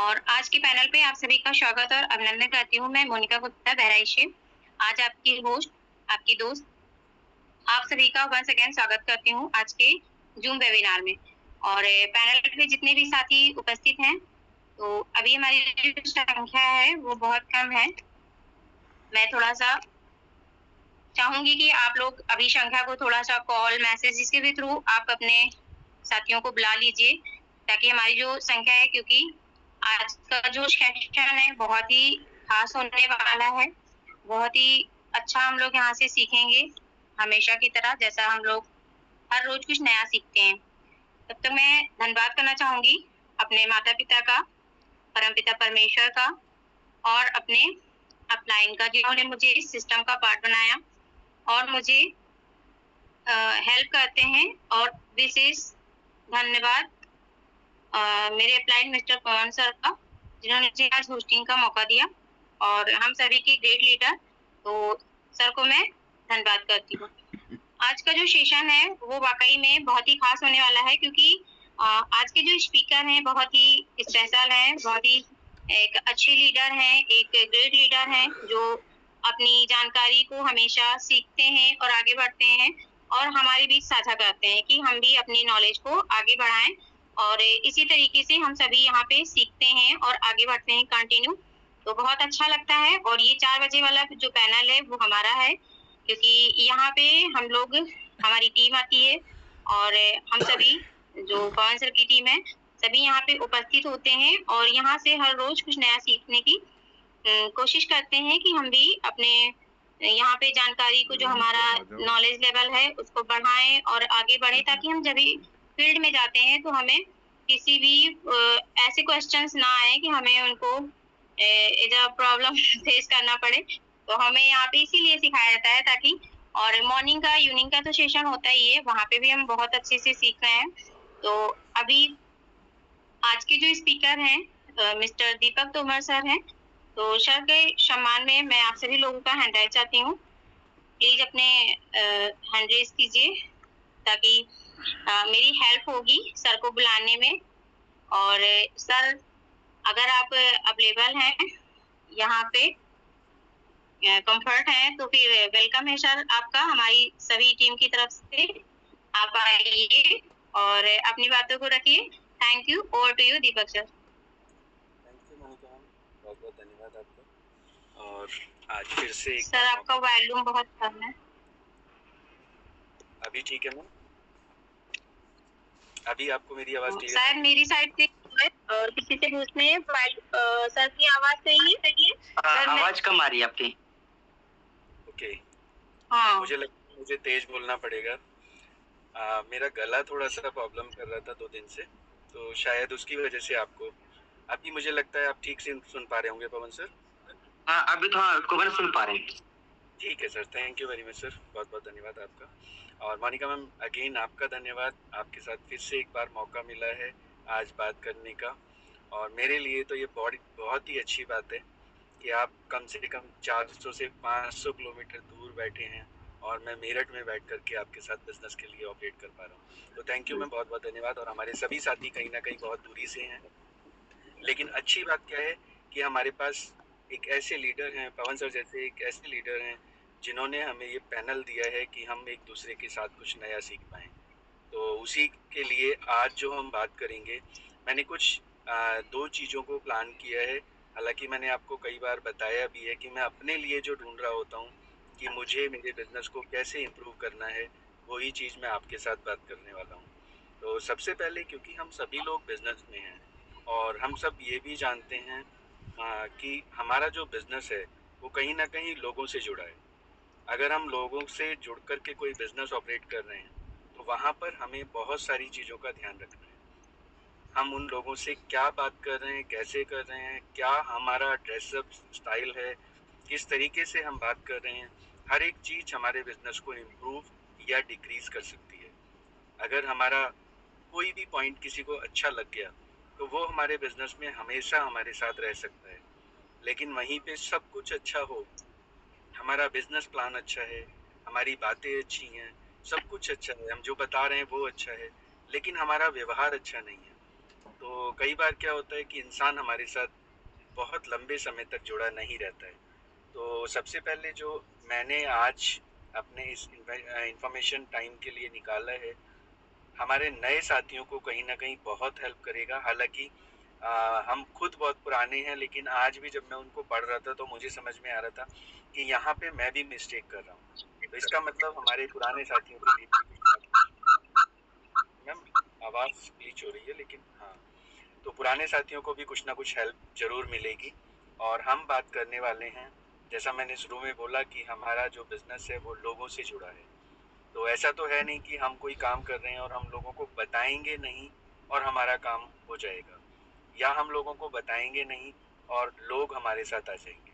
और आज के पैनल पे आप सभी का स्वागत और अभिनंदन करती हूँ। मैं मोनिका गुप्ता बहराइच से। आज आपकी होस्ट, आपकी दोस्त, आप सभी का वंस अगेन स्वागत करती हूँ आज के जूम वेबिनार में। और पैनल पे जितने भी साथी उपस्थित हैं, तो अभी हमारी जो संख्या है वो बहुत कम है। मैं थोड़ा सा चाहूंगी कि आप लोग अभी संख्या को थोड़ा सा कॉल, मैसेज, जिसके भी थ्रू आप अपने साथियों को बुला लीजिए, ताकि हमारी जो संख्या है, क्योंकि आज का जो सेशन है बहुत ही खास होने वाला है। बहुत ही अच्छा हम लोग यहाँ से सीखेंगे, हमेशा की तरह जैसा हम लोग हर रोज कुछ नया सीखते हैं। तब तक मैं धन्यवाद करना चाहूंगी अपने माता पिता का, परमपिता परमेश्वर का और अपने अपलाइन का, जिन्होंने मुझे इस सिस्टम का पार्ट बनाया और मुझे हेल्प करते हैं। और विशेष धन्यवाद मेरे अपलाइन मिस्टर पवन सर का, जिन्होंने मुझे आज होस्टिंग का मौका दिया, और हम सभी के ग्रेट लीडर, तो सर को मैं धन्यवाद करती हूँ। आज का जो सेशन है वो वाकई में बहुत ही खास होने वाला है, क्योंकि आज के जो स्पीकर हैं बहुत ही स्पेशल हैं, बहुत ही एक अच्छे लीडर हैं, एक ग्रेट लीडर हैं, जो अपनी जानकारी को हमेशा सीखते हैं और आगे बढ़ते हैं और हमारे बीच साझा करते हैं कि हम भी अपनी नॉलेज को आगे बढ़ाएं। और इसी तरीके से हम सभी यहाँ पे सीखते हैं और आगे बढ़ते हैं कंटिन्यू। तो बहुत अच्छा लगता है। और ये 4 बजे वाला जो पैनल है वो हमारा है, क्योंकि यहाँ पे हम लोग, हमारी टीम आती है और हम सभी जो पवन सर की टीम है सभी यहाँ पे उपस्थित होते हैं और यहाँ से हर रोज कुछ नया सीखने की कोशिश करते हैं कि हम भी अपने यहाँ पे जानकारी को, जो हमारा नॉलेज लेवल है, उसको बढ़ाएं और आगे बढ़े, ताकि हम जब भी फील्ड में जाते हैं तो हमें किसी भी ऐसे क्वेश्चंस ना आए कि हमें उनको एज प्रॉब्लम फेस करना पड़े। तो हमें यहाँ पे इसीलिए सिखाया जाता है, ताकि, और मॉर्निंग का, इवनिंग का तो सेशन होता ही है, वहाँ पे भी हम बहुत अच्छे से सीख रहे हैं। तो अभी आज के जो स्पीकर हैं मिस्टर दीपक तोमर सर हैं, तो सर के सम्मान में मैं आप सभी लोगों का हैंड राइज चाहती हूँ। प्लीज अपने हैंड रेज कीजिए, ताकि मेरी हेल्प होगी सर को बुलाने में। और सर, अगर आप अवेलेबल हैं यहाँ पे, कंफर्ट है, तो फिर वेलकम है सर आपका हमारी सभी टीम की तरफ से। आप आइए और अपनी बातों को रखिए। Thank you. Over to you Deepak sir. Thank you Monika ma'am, बहुत बहुत धन्यवाद आपका। और आज फिर से सर आपका वॉल्यूम बहुत कम है। अभी ठीक है मैम? अभी आपको मेरी आवाज क्लियर? शायद मेरी साइड से और किसी से पूछने हैं। सर की आवाज सही है? आवाज कम आ रही है आपकी। ओके। हाँ, मुझे तेज बोलना पड़ेगा। मेरा गला थोड़ा सा प्रॉब्लम कर रहा था 2 दिन से, तो शायद उसकी वजह से आपको अभी मुझे लगता है आप ठीक से सुन पा रहे होंगे पवन सर। हाँ, अभी तो हाँ, आपको सुन पा रहे हैं। ठीक है sir, thank you very much sir, बहुत बहुत धन्यवाद आपका। और मोनिका मैम, अगेन आपका धन्यवाद, आपके साथ फिर से एक बार मौका मिला है आज बात करने का। और मेरे लिए तो ये बहुत ही अच्छी बात है कि आप कम से कम 400 से 500 किलोमीटर दूर बैठे हैं और मैं मेरठ में बैठ करके आपके साथ बिजनेस के लिए ऑपरेट कर पा रहा हूँ। तो थैंक यू मैम, बहुत बहुत धन्यवाद। और हमारे सभी साथी कहीं ना कहीं बहुत दूरी से हैं, लेकिन अच्छी बात क्या है कि हमारे पास एक ऐसे लीडर हैं, पवन सर जैसे एक ऐसे लीडर हैं जिन्होंने हमें ये पैनल दिया है कि हम एक दूसरे के साथ कुछ नया सीख पाएँ। तो उसी के लिए आज जो हम बात करेंगे, मैंने कुछ 2 चीज़ों को प्लान किया है। हालांकि मैंने आपको कई बार बताया भी है कि मैं अपने लिए जो ढूंढ रहा होता हूँ कि मुझे मेरे बिजनेस को कैसे इम्प्रूव करना है, वही चीज़ मैं आपके साथ बात करने वाला हूँ। तो सबसे पहले, क्योंकि हम सभी लोग बिजनेस में हैं और हम सब ये भी जानते हैं कि हमारा जो बिजनेस है वो कहीं ना कहीं लोगों से जुड़ा है। अगर हम लोगों से जुड़ कर के कोई बिजनेस ऑपरेट कर रहे हैं तो वहाँ पर हमें बहुत सारी चीज़ों का ध्यान रखना है। हम उन लोगों से क्या बात कर रहे हैं, कैसे कर रहे हैं, क्या हमारा ड्रेसअप स्टाइल है, किस तरीके से हम बात कर रहे हैं, हर एक चीज़ हमारे बिजनेस को इम्प्रूव या डिक्रीज कर सकती है। अगर हमारा कोई भी पॉइंट किसी को अच्छा लग गया तो वो हमारे बिजनेस में हमेशा हमारे साथ रह सकता है। लेकिन वहीं पे सब कुछ अच्छा हो, हमारा बिजनेस प्लान अच्छा है, हमारी बातें अच्छी हैं, सब कुछ अच्छा है, हम जो बता रहे हैं वो अच्छा है, लेकिन हमारा व्यवहार अच्छा नहीं है, तो कई बार क्या होता है कि इंसान हमारे साथ बहुत लंबे समय तक जुड़ा नहीं रहता है। तो सबसे पहले जो मैंने आज अपने इस इंफॉर्मेशन टाइम के लिए निकाला है, हमारे नए साथियों को कहीं न कहीं बहुत हेल्प करेगा। हालाँकि हम खुद बहुत पुराने हैं, लेकिन आज भी जब मैं उनको पढ़ रहा था तो मुझे समझ में आ रहा था कि यहाँ पे मैं भी मिस्टेक कर रहा हूँ। तो इसका मतलब हमारे पुराने साथियों के लिए भी कुछ ना मैम आवाज़ ग्लिच हो रही है, लेकिन हाँ, तो पुराने साथियों को भी कुछ ना कुछ हेल्प ज़रूर मिलेगी। और हम बात करने वाले हैं, जैसा मैंने शुरू में बोला कि हमारा जो बिज़नेस है वो लोगों से जुड़ा है। तो ऐसा तो है नहीं कि हम कोई काम कर रहे हैं और हम लोगों को बताएंगे नहीं और हमारा काम हो जाएगा, या हम लोगों को बताएंगे नहीं और लोग हमारे साथ आ जाएंगे।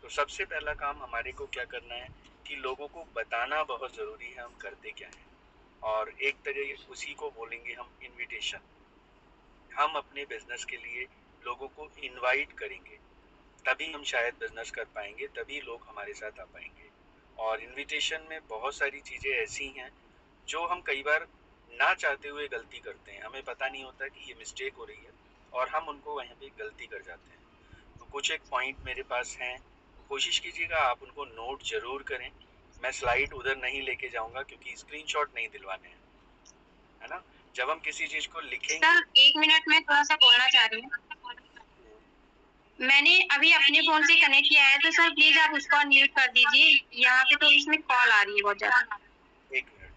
तो सबसे पहला काम हमारे को क्या करना है कि लोगों को बताना बहुत ज़रूरी है हम करते क्या हैं। और एक तरह उसी को बोलेंगे हम इनविटेशन। हम अपने बिजनेस के लिए लोगों को इनवाइट करेंगे, तभी हम शायद बिजनेस कर पाएंगे, तभी लोग हमारे साथ आ पाएंगे। और इनविटेशन में बहुत सारी चीज़ें ऐसी हैं जो हम कई बार ना चाहते हुए गलती करते हैं, हमें पता नहीं होता कि ये मिस्टेक हो रही है और हम उनको वहीं पे गलती कर जाते हैं। तो कुछ एक पॉइंट मेरे पास हैं, कोशिश कीजिएगा आप उनको नोट जरूर करें। मैं स्लाइड उधर नहीं लेके जाऊंगा क्योंकि स्क्रीनशॉट नहीं दिलवाने हैं, है ना। जब हम किसी चीज को लिखेंगे। सर 1 मिनट में थोड़ा सा बोलना चाह रही हूँ। मैंने अभी अपने फोन से कनेक्ट किया है, तो सर प्लीज आप उसको अनम्यूट कर दीजिए। यहाँ पे तो इसमें कॉल आ रही है बहुत ज्यादा। एक मिनट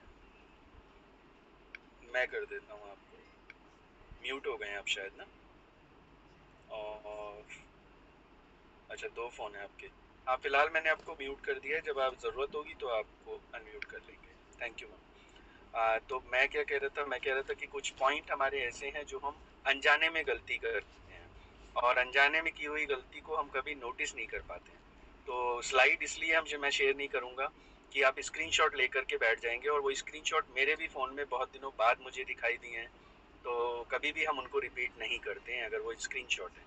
मैं कर देता हूँ आपको। म्यूट हो गए हैं आप शायद ना। और अच्छा, दो फ़ोन है आपके। हाँ, फिलहाल मैंने आपको म्यूट कर दिया है, जब आप ज़रूरत होगी तो आपको अनम्यूट कर लेंगे। Thank you ma'am. तो मैं क्या कह रहा था, मैं कह रहा था कि कुछ पॉइंट हमारे ऐसे हैं जो हम अनजाने में गलती करते हैं, और अनजाने में की हुई गलती को हम कभी नोटिस नहीं कर पाते हैं। तो स्लाइड इसलिए मैं शेयर नहीं करूँगा कि आप स्क्रीनशॉट लेकर के बैठ जाएंगे, और वो स्क्रीनशॉट मेरे भी फ़ोन में बहुत दिनों बाद मुझे दिखाई दिए हैं, तो कभी भी हम उनको रिपीट नहीं करते हैं अगर वो स्क्रीनशॉट है।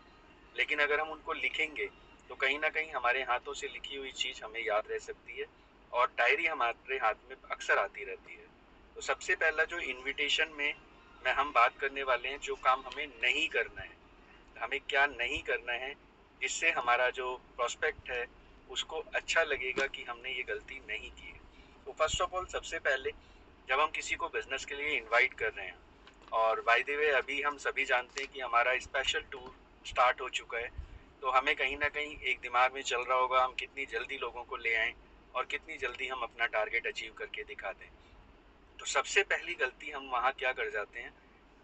लेकिन अगर हम उनको लिखेंगे तो कहीं ना कहीं हमारे हाथों से लिखी हुई चीज़ हमें याद रह सकती है, और डायरी हमारे हाथ में अक्सर आती रहती है। तो सबसे पहला जो इनविटेशन में हम बात करने वाले हैं, जो काम हमें नहीं करना है, हमें क्या नहीं करना है जिससे हमारा जो प्रोस्पेक्ट है उसको अच्छा लगेगा कि हमने ये गलती नहीं की है। तो फर्स्ट ऑफ ऑल, सबसे पहले जब हम किसी को बिजनेस के लिए इनवाइट कर रहे हैं, और बाय द वे अभी हम सभी जानते हैं कि हमारा स्पेशल टूर स्टार्ट हो चुका है, तो हमें कहीं ना कहीं एक दिमाग में चल रहा होगा हम कितनी जल्दी लोगों को ले आएं और कितनी जल्दी हम अपना टारगेट अचीव करके दिखा दें। तो सबसे पहली गलती हम वहाँ क्या कर जाते हैं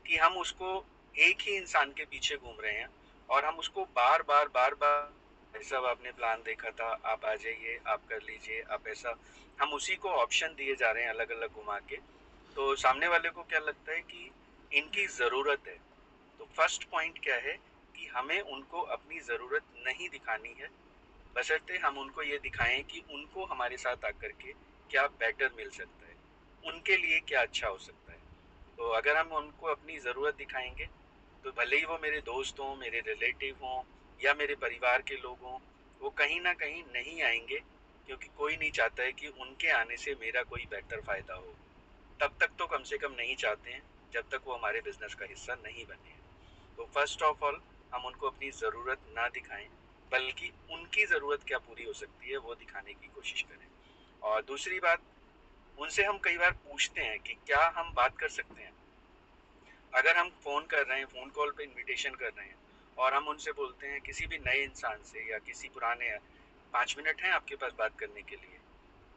कि हम उसको एक ही इंसान के पीछे घूम रहे हैं, और हम उसको बार बार बार बार, सब आपने प्लान देखा था, आप आ जाइए, आप कर लीजिए, आप ऐसा, हम उसी को ऑप्शन दिए जा रहे हैं अलग अलग घुमा के। तो सामने वाले को क्या लगता है कि इनकी ज़रूरत है। तो फर्स्ट पॉइंट क्या है कि हमें उनको अपनी ज़रूरत नहीं दिखानी है, बशर्ते हम उनको ये दिखाएं कि उनको हमारे साथ आकर के क्या बेटर मिल सकता है, उनके लिए क्या अच्छा हो सकता है। तो अगर हम उनको अपनी ज़रूरत दिखाएंगे, तो भले ही वो मेरे दोस्त हों, मेरे रिलेटिव हों, या मेरे परिवार के लोग हों, वो कहीं ना कहीं नहीं आएंगे, क्योंकि कोई नहीं चाहता है कि उनके आने से मेरा कोई बेहतर फ़ायदा हो। तब तक तो कम से कम नहीं चाहते हैं जब तक वो हमारे बिजनेस का हिस्सा नहीं बने हैं। तो फर्स्ट ऑफ ऑल, हम उनको अपनी ज़रूरत ना दिखाएं, बल्कि उनकी ज़रूरत क्या पूरी हो सकती है वो दिखाने की कोशिश करें। और दूसरी बात, उनसे हम कई बार पूछते हैं कि क्या हम बात कर सकते हैं। अगर हम फ़ोन कर रहे हैं, फ़ोन कॉल पे इनविटेशन कर रहे हैं, और हम उनसे बोलते हैं किसी भी नए इंसान से या किसी पुराने, 5 मिनट हैं आपके पास बात करने के लिए।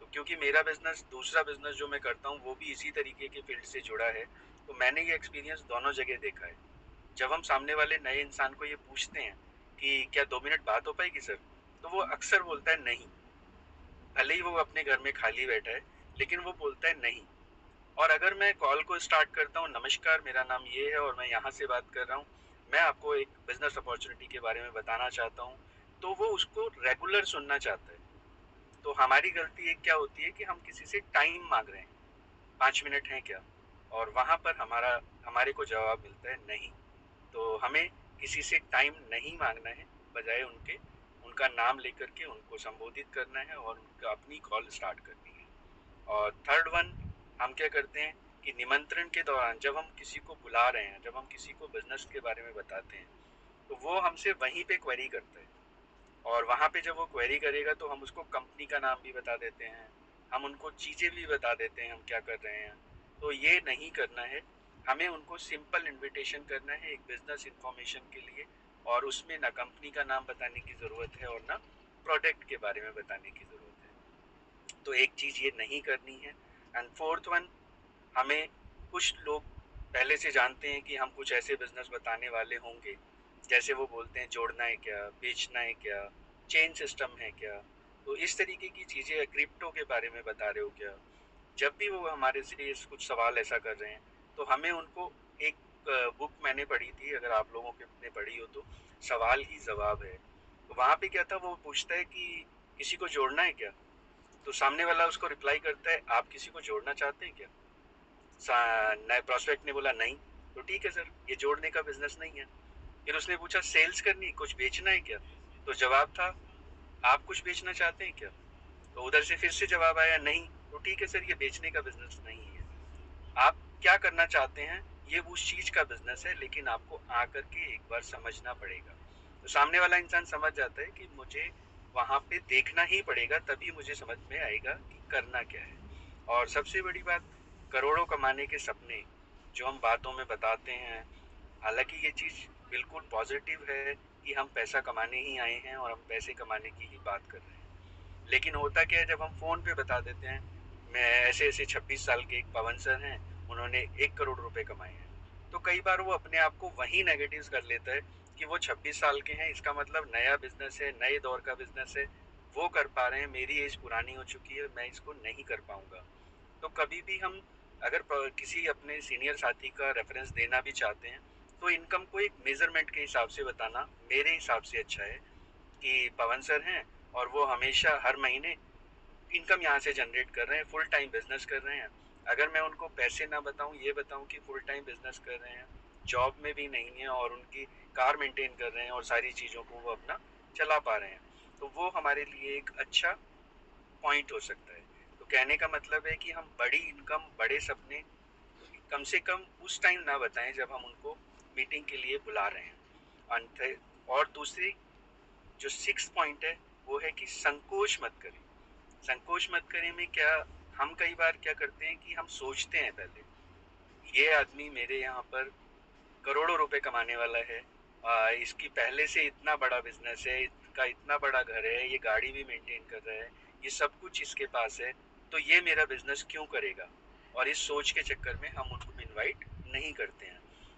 तो क्योंकि मेरा बिजनेस, दूसरा बिजनेस जो मैं करता हूँ वो भी इसी तरीके के फील्ड से जुड़ा है, तो मैंने ये एक्सपीरियंस दोनों जगह देखा है। जब हम सामने वाले नए इंसान को ये पूछते हैं कि क्या 2 मिनट बात हो पाएगी सर, तो वो अक्सर बोलता है नहीं। भले ही वो अपने घर में खाली बैठा है, लेकिन वो बोलता है नहीं। और अगर मैं कॉल को स्टार्ट करता हूँ, नमस्कार मेरा नाम ये है और मैं यहाँ से बात कर रहा हूँ, मैं आपको एक बिजनेस अपॉर्चुनिटी के बारे में बताना चाहता हूँ, तो वो उसको रेगुलर सुनना चाहता है। तो हमारी गलती एक क्या होती है कि हम किसी से टाइम मांग रहे हैं, 5 मिनट हैं क्या, और वहाँ पर हमारे को जवाब मिलता है नहीं। तो हमें किसी से टाइम नहीं मांगना है, बजाय उनके उनका नाम लेकर के उनको संबोधित करना है और उनका अपनी कॉल स्टार्ट करनी है। और थर्ड वन, हम क्या करते हैं कि निमंत्रण के दौरान जब हम किसी को बुला रहे हैं, जब हम किसी को बिजनेस के बारे में बताते हैं, तो वो हमसे वहीं पे क्वेरी करता है। और वहाँ पे जब वो क्वेरी करेगा तो हम उसको कंपनी का नाम भी बता देते हैं, हम उनको चीज़ें भी बता देते हैं हम क्या कर रहे हैं। तो ये नहीं करना है, हमें उनको सिंपल इनविटेशन करना है एक बिजनेस इन्फॉर्मेशन के लिए, और उसमें ना कंपनी का नाम बताने की ज़रूरत है और ना प्रोडक्ट के बारे में बताने की ज़रूरत है। तो एक चीज़ ये नहीं करनी है। एंड फोर्थ वन, हमें कुछ लोग पहले से जानते हैं कि हम कुछ ऐसे बिजनेस बताने वाले होंगे, जैसे वो बोलते हैं जोड़ना है क्या, बेचना है क्या, चेन सिस्टम है क्या, तो इस तरीके की चीज़ें, क्रिप्टो के बारे में बता रहे हो क्या। जब भी वो हमारे से कुछ सवाल ऐसा कर रहे हैं तो हमें उनको एक बुक मैंने पढ़ी थी, अगर आप लोगों ने पढ़ी हो तो, सवाल ही जवाब है। तो वहाँ पे क्या था, वो पूछता है कि किसी को जोड़ना है क्या, तो सामने वाला उसको रिप्लाई करता है आप किसी को जोड़ना चाहते हैं क्या। नए प्रोस्पेक्ट ने बोला नहीं, तो ठीक है सर, ये जोड़ने का बिजनेस नहीं है। फिर उसने पूछा सेल्स करनी, कुछ बेचना है क्या, तो जवाब था आप कुछ बेचना चाहते हैं क्या। तो उधर से फिर से जवाब आया नहीं, तो ठीक है सर, ये बेचने का बिजनेस नहीं है। आप क्या करना चाहते हैं, ये उस चीज का बिजनेस है, लेकिन आपको आकर के एक बार समझना पड़ेगा। तो सामने वाला इंसान समझ जाता है कि मुझे वहां पे देखना ही पड़ेगा, तभी मुझे समझ में आएगा कि करना क्या है। और सबसे बड़ी बात, करोड़ों कमाने के सपने जो हम बातों में बताते हैं, हालांकि ये चीज़ बिल्कुल पॉजिटिव है कि हम पैसा कमाने ही आए हैं और हम पैसे कमाने की ही बात कर रहे हैं, लेकिन होता क्या है जब हम फ़ोन पे बता देते हैं मैं ऐसे ऐसे 26 साल के एक पवन सर हैं, उन्होंने 1 करोड़ रुपए कमाए हैं, तो कई बार वो अपने आप को वही नेगेटिव कर लेता है कि वो 26 साल के हैं, इसका मतलब नया बिजनेस है, नए दौर का बिजनेस है, वो कर पा रहे हैं, मेरी एज पुरानी हो चुकी है, मैं इसको नहीं कर पाऊंगा। तो कभी भी हम अगर किसी अपने सीनियर साथी का रेफरेंस देना भी चाहते हैं तो इनकम को एक मेजरमेंट के हिसाब से बताना मेरे हिसाब से अच्छा है कि पवन सर हैं और वो हमेशा हर महीने इनकम यहाँ से जनरेट कर रहे हैं, फुल टाइम बिजनेस कर रहे हैं। अगर मैं उनको पैसे ना बताऊं, ये बताऊं कि फुल टाइम बिजनेस कर रहे हैं, जॉब में भी नहीं है और उनकी कार मेंटेन कर रहे हैं और सारी चीज़ों को वो अपना चला पा रहे हैं, तो वो हमारे लिए एक अच्छा पॉइंट हो सकता है। तो कहने का मतलब है कि हम बड़ी इनकम, बड़े सपने कम से कम उस टाइम ना बताएं जब हम उनको मीटिंग के लिए बुला रहे हैं। और दूसरी जो 6 पॉइंट है वो है कि संकोच मत करें। संकोच मत करें में क्या, हम कई बार क्या करते हैं कि हम सोचते हैं पहले ये आदमी मेरे यहाँ पर करोड़ों रुपए कमाने वाला है, इसकी पहले से इतना बड़ा बिजनेस है, इसका इतना बड़ा घर है, ये गाड़ी भी मेंटेन कर रहा है, ये सब कुछ इसके पास है, तो ये मेरा बिजनेस क्यों करेगा। और इस सोच के चक्कर में हम उनको इनवाइट नहीं करते हैं।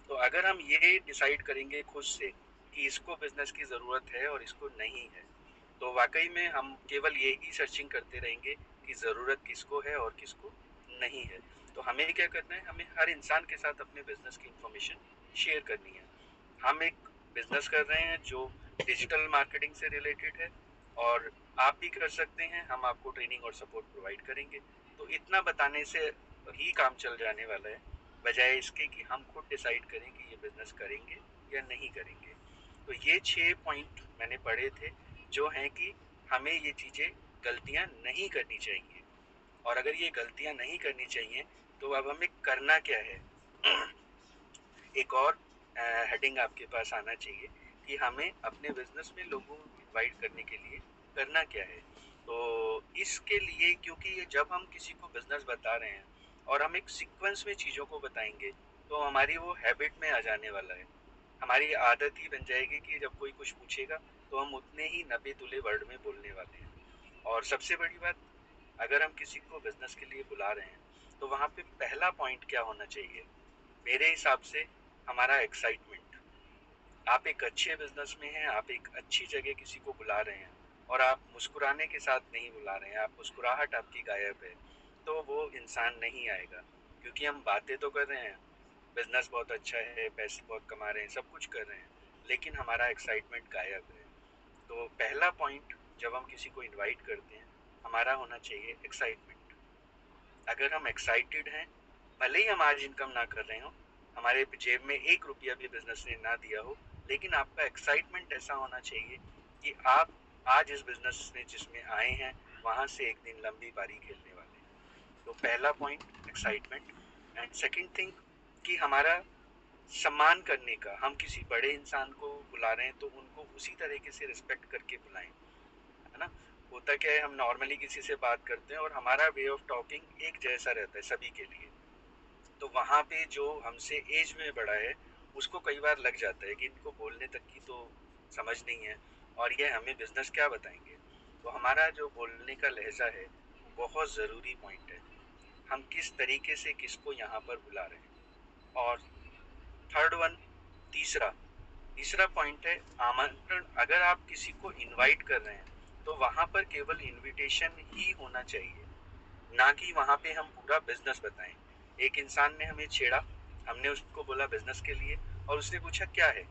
तो अगर हम ये डिसाइड करेंगे खुद से कि इसको बिजनेस की ज़रूरत है और इसको नहीं है, तो वाकई में हम केवल यही सर्चिंग करते रहेंगे कि ज़रूरत किसको है और किसको नहीं है। तो हमें क्या करना है, हमें हर इंसान के साथ अपने बिजनेस की इंफॉर्मेशन शेयर करनी है। हम एक बिजनेस कर रहे हैं जो डिजिटल मार्केटिंग से रिलेटेड है और आप भी कर सकते हैं, हम आपको ट्रेनिंग और सपोर्ट प्रोवाइड करेंगे। तो इतना बताने से ही काम चल जाने वाला है, बजाय इसके कि हम खुद डिसाइड करें कि ये बिजनेस करेंगे या नहीं करेंगे। तो ये 6 पॉइंट मैंने पढ़े थे जो हैं कि हमें ये चीज़ें, गलतियां नहीं करनी चाहिए। और अगर ये गलतियां नहीं करनी चाहिए तो अब हमें करना क्या है। एक और हेडिंग आपके पास आना चाहिए कि हमें अपने बिजनेस में लोगों को इनवाइट करने के लिए करना क्या है। तो इसके लिए, क्योंकि जब हम किसी को बिजनेस बता रहे हैं और हम एक सीक्वेंस में चीज़ों को बताएंगे तो हमारी वो हैबिट में आ जाने वाला है, हमारी आदत ही बन जाएगी कि जब कोई कुछ पूछेगा तो हम उतने ही नबे तुले वर्ड में बोलने वाले हैं। और सबसे बड़ी बात, अगर हम किसी को बिजनेस के लिए बुला रहे हैं तो वहाँ पे पहला पॉइंट क्या होना चाहिए मेरे हिसाब से, हमारा एक्साइटमेंट। आप एक अच्छे बिजनेस में हैं, आप एक अच्छी जगह किसी को बुला रहे हैं और आप मुस्कुराने के साथ नहीं बुला रहे हैं, आप मुस्कुराहट आपकी गायब है, तो वो इंसान नहीं आएगा। क्योंकि हम बातें तो कर रहे हैं, बिजनेस बहुत अच्छा है, पैसे बहुत कमा रहे हैं, सब कुछ कर रहे हैं, लेकिन हमारा एक्साइटमेंट गायब है। तो पहला पॉइंट जब हम किसी को इनवाइट करते हैं, हमारा होना चाहिए एक्साइटमेंट। अगर हम एक्साइटेड हैं, भले ही हम आज इनकम ना कर रहे हो, हमारे जेब में 1 रुपया भी बिजनेस ने ना दिया हो, लेकिन आपका एक्साइटमेंट ऐसा होना चाहिए कि आप आज इस बिजनेस में जिसमें आए हैं वहाँ से एक दिन लंबी पारी खेलने वाले हैं। तो पहला point excitement. And second thing कि हमारा सम्मान करने का, हम किसी बड़े इंसान को बुला रहे हैं तो उनको उसी तरीके से रिस्पेक्ट करके बुलाएं, है ना। होता क्या है, हम नॉर्मली किसी से बात करते हैं और हमारा वे ऑफ टॉकिंग एक जैसा रहता है सभी के लिए, तो वहाँ पे जो हमसे एज में बड़ा है उसको कई बार लग जाता है कि इनको बोलने तक की तो समझ नहीं है और ये हमें बिजनेस क्या बताएंगे। तो हमारा जो बोलने का लहजा है बहुत ज़रूरी पॉइंट है, हम किस तरीके से किसको यहाँ पर बुला रहे हैं। और थर्ड वन, तीसरा तीसरा पॉइंट है आमंत्रण। अगर आप किसी को इनवाइट कर रहे हैं तो वहाँ पर केवल इनविटेशन ही होना चाहिए, ना कि वहाँ पे हम पूरा बिजनेस बताएं। एक इंसान ने हमें छेड़ा, हमने उसको बोला बिजनेस के लिए और उसने पूछा क्या है,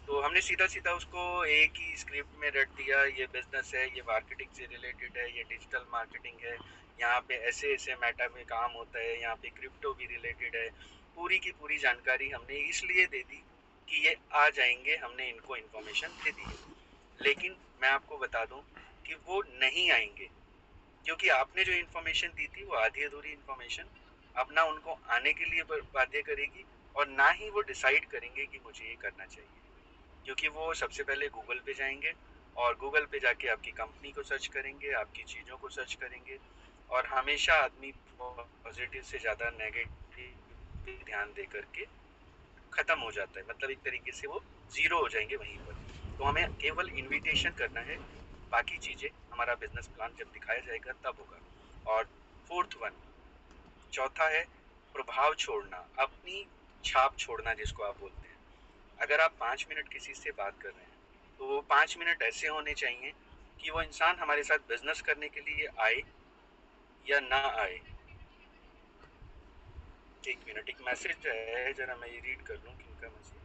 तो हमने सीधा सीधा उसको एक ही स्क्रिप्ट में रट दिया, ये बिजनेस है, ये मार्केटिंग से रिलेटेड है, ये डिजिटल मार्केटिंग है, यहाँ पे ऐसे ऐसे मैटर में काम होता है, यहाँ पे क्रिप्टो भी रिलेटेड है। पूरी की पूरी जानकारी हमने इसलिए दे दी कि ये आ जाएंगे, हमने इनको इन्फॉर्मेशन दे दी है। लेकिन मैं आपको बता दूं कि वो नहीं आएंगे, क्योंकि आपने जो इन्फॉर्मेशन दी थी वो आधी अधूरी इन्फॉर्मेशन अब ना उनको आने के लिए बाध्य करेगी और ना ही वो डिसाइड करेंगे कि मुझे ये करना चाहिए। क्योंकि वो सबसे पहले गूगल पे जाएंगे और गूगल पे जाके आपकी कंपनी को सर्च करेंगे, आपकी चीज़ों को सर्च करेंगे, और हमेशा आदमी पॉजिटिव से ज़्यादा नेगेटिव पे ध्यान दे करके ख़त्म हो जाता है, मतलब एक तरीके से वो ज़ीरो हो जाएंगे वहीं पर। तो हमें केवल इनविटेशन करना है, बाकी चीज़ें हमारा बिजनेस प्लान जब दिखाया जाएगा तब होगा। और फोर्थ वन, चौथा है प्रभाव छोड़ना, अपनी छाप छोड़ना जिसको आप बोलते हैं। अगर आप 5 मिनट किसी से बात कर रहे हैं तो वो 5 मिनट ऐसे होने चाहिए कि वो इंसान हमारे साथ बिजनेस करने के लिए आए या ना आए। एक मिनट, एक मैसेज है, जरा मैं ये रीड कर लूँ किनका मैसेज,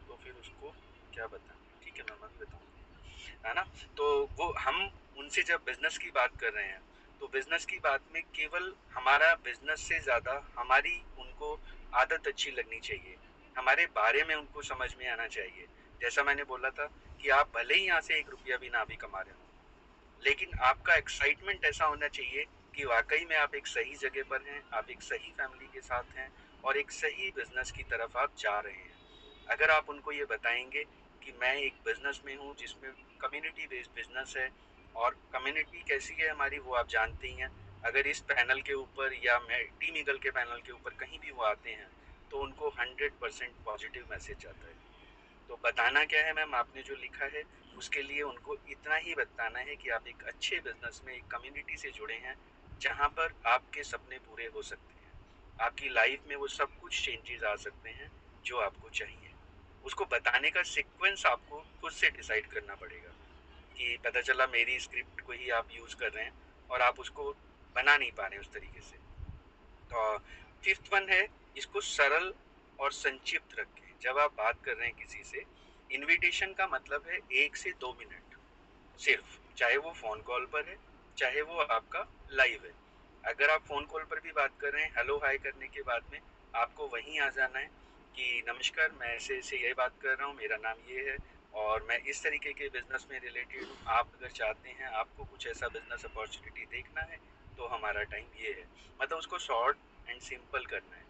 तो फिर उसको क्या बताएं। ठीक है, मैं भी बताऊँगा, है ना। तो वो हम उनसे जब बिजनेस की बात कर रहे हैं तो बिजनेस की बात में केवल हमारा बिजनेस से ज़्यादा हमारी उनको आदत अच्छी लगनी चाहिए, हमारे बारे में उनको समझ में आना चाहिए। जैसा मैंने बोला था कि आप भले ही यहाँ से 1 रुपया भी ना भी कमा रहे हो, लेकिन आपका एक्साइटमेंट ऐसा होना चाहिए कि वाकई में आप एक सही जगह पर हैं, आप एक सही फैमिली के साथ हैं और एक सही बिजनेस की तरफ आप जा रहे हैं। अगर आप उनको ये बताएंगे कि मैं एक बिजनेस में हूँ जिसमें कम्युनिटी बेस्ड बिजनेस है, और कम्युनिटी कैसी है हमारी वो आप जानते ही हैं। अगर इस पैनल के ऊपर या मैं टीम ईगल के पैनल के ऊपर कहीं भी वो आते हैं तो उनको 100% पॉजिटिव मैसेज आता है। तो बताना क्या है मैम, आपने जो लिखा है उसके लिए उनको इतना ही बताना है कि आप एक अच्छे बिजनेस में एक कम्युनिटी से जुड़े हैं जहाँ पर आपके सपने पूरे हो सकते हैं, आपकी लाइफ में वो सब कुछ चेंजेस आ सकते हैं जो आपको चाहिए। उसको बताने का सीक्वेंस आपको खुद से डिसाइड करना पड़ेगा कि पता चला मेरी स्क्रिप्ट को ही आप यूज़ कर रहे हैं और आप उसको बना नहीं पा रहे उस तरीके से। तो फिफ्थ वन है, इसको सरल और संक्षिप्त रखें। जब आप बात कर रहे हैं किसी से, इनविटेशन का मतलब है 1 से 2 मिनट सिर्फ, चाहे वो फ़ोन कॉल पर है चाहे वो आपका लाइव है। अगर आप फ़ोन कॉल पर भी बात कर रहे हैं, हेलो हाय करने के बाद में आपको वहीं आ जाना है कि नमस्कार, मैं ऐसे ऐसे ये बात कर रहा हूँ, मेरा नाम ये है और मैं इस तरीके के बिजनेस में रिलेटेड हूँ। आप अगर चाहते हैं, आपको कुछ ऐसा बिजनेस अपॉर्चुनिटी देखना है तो हमारा टाइम ये है। मतलब उसको शॉर्ट एंड सिंपल करना है।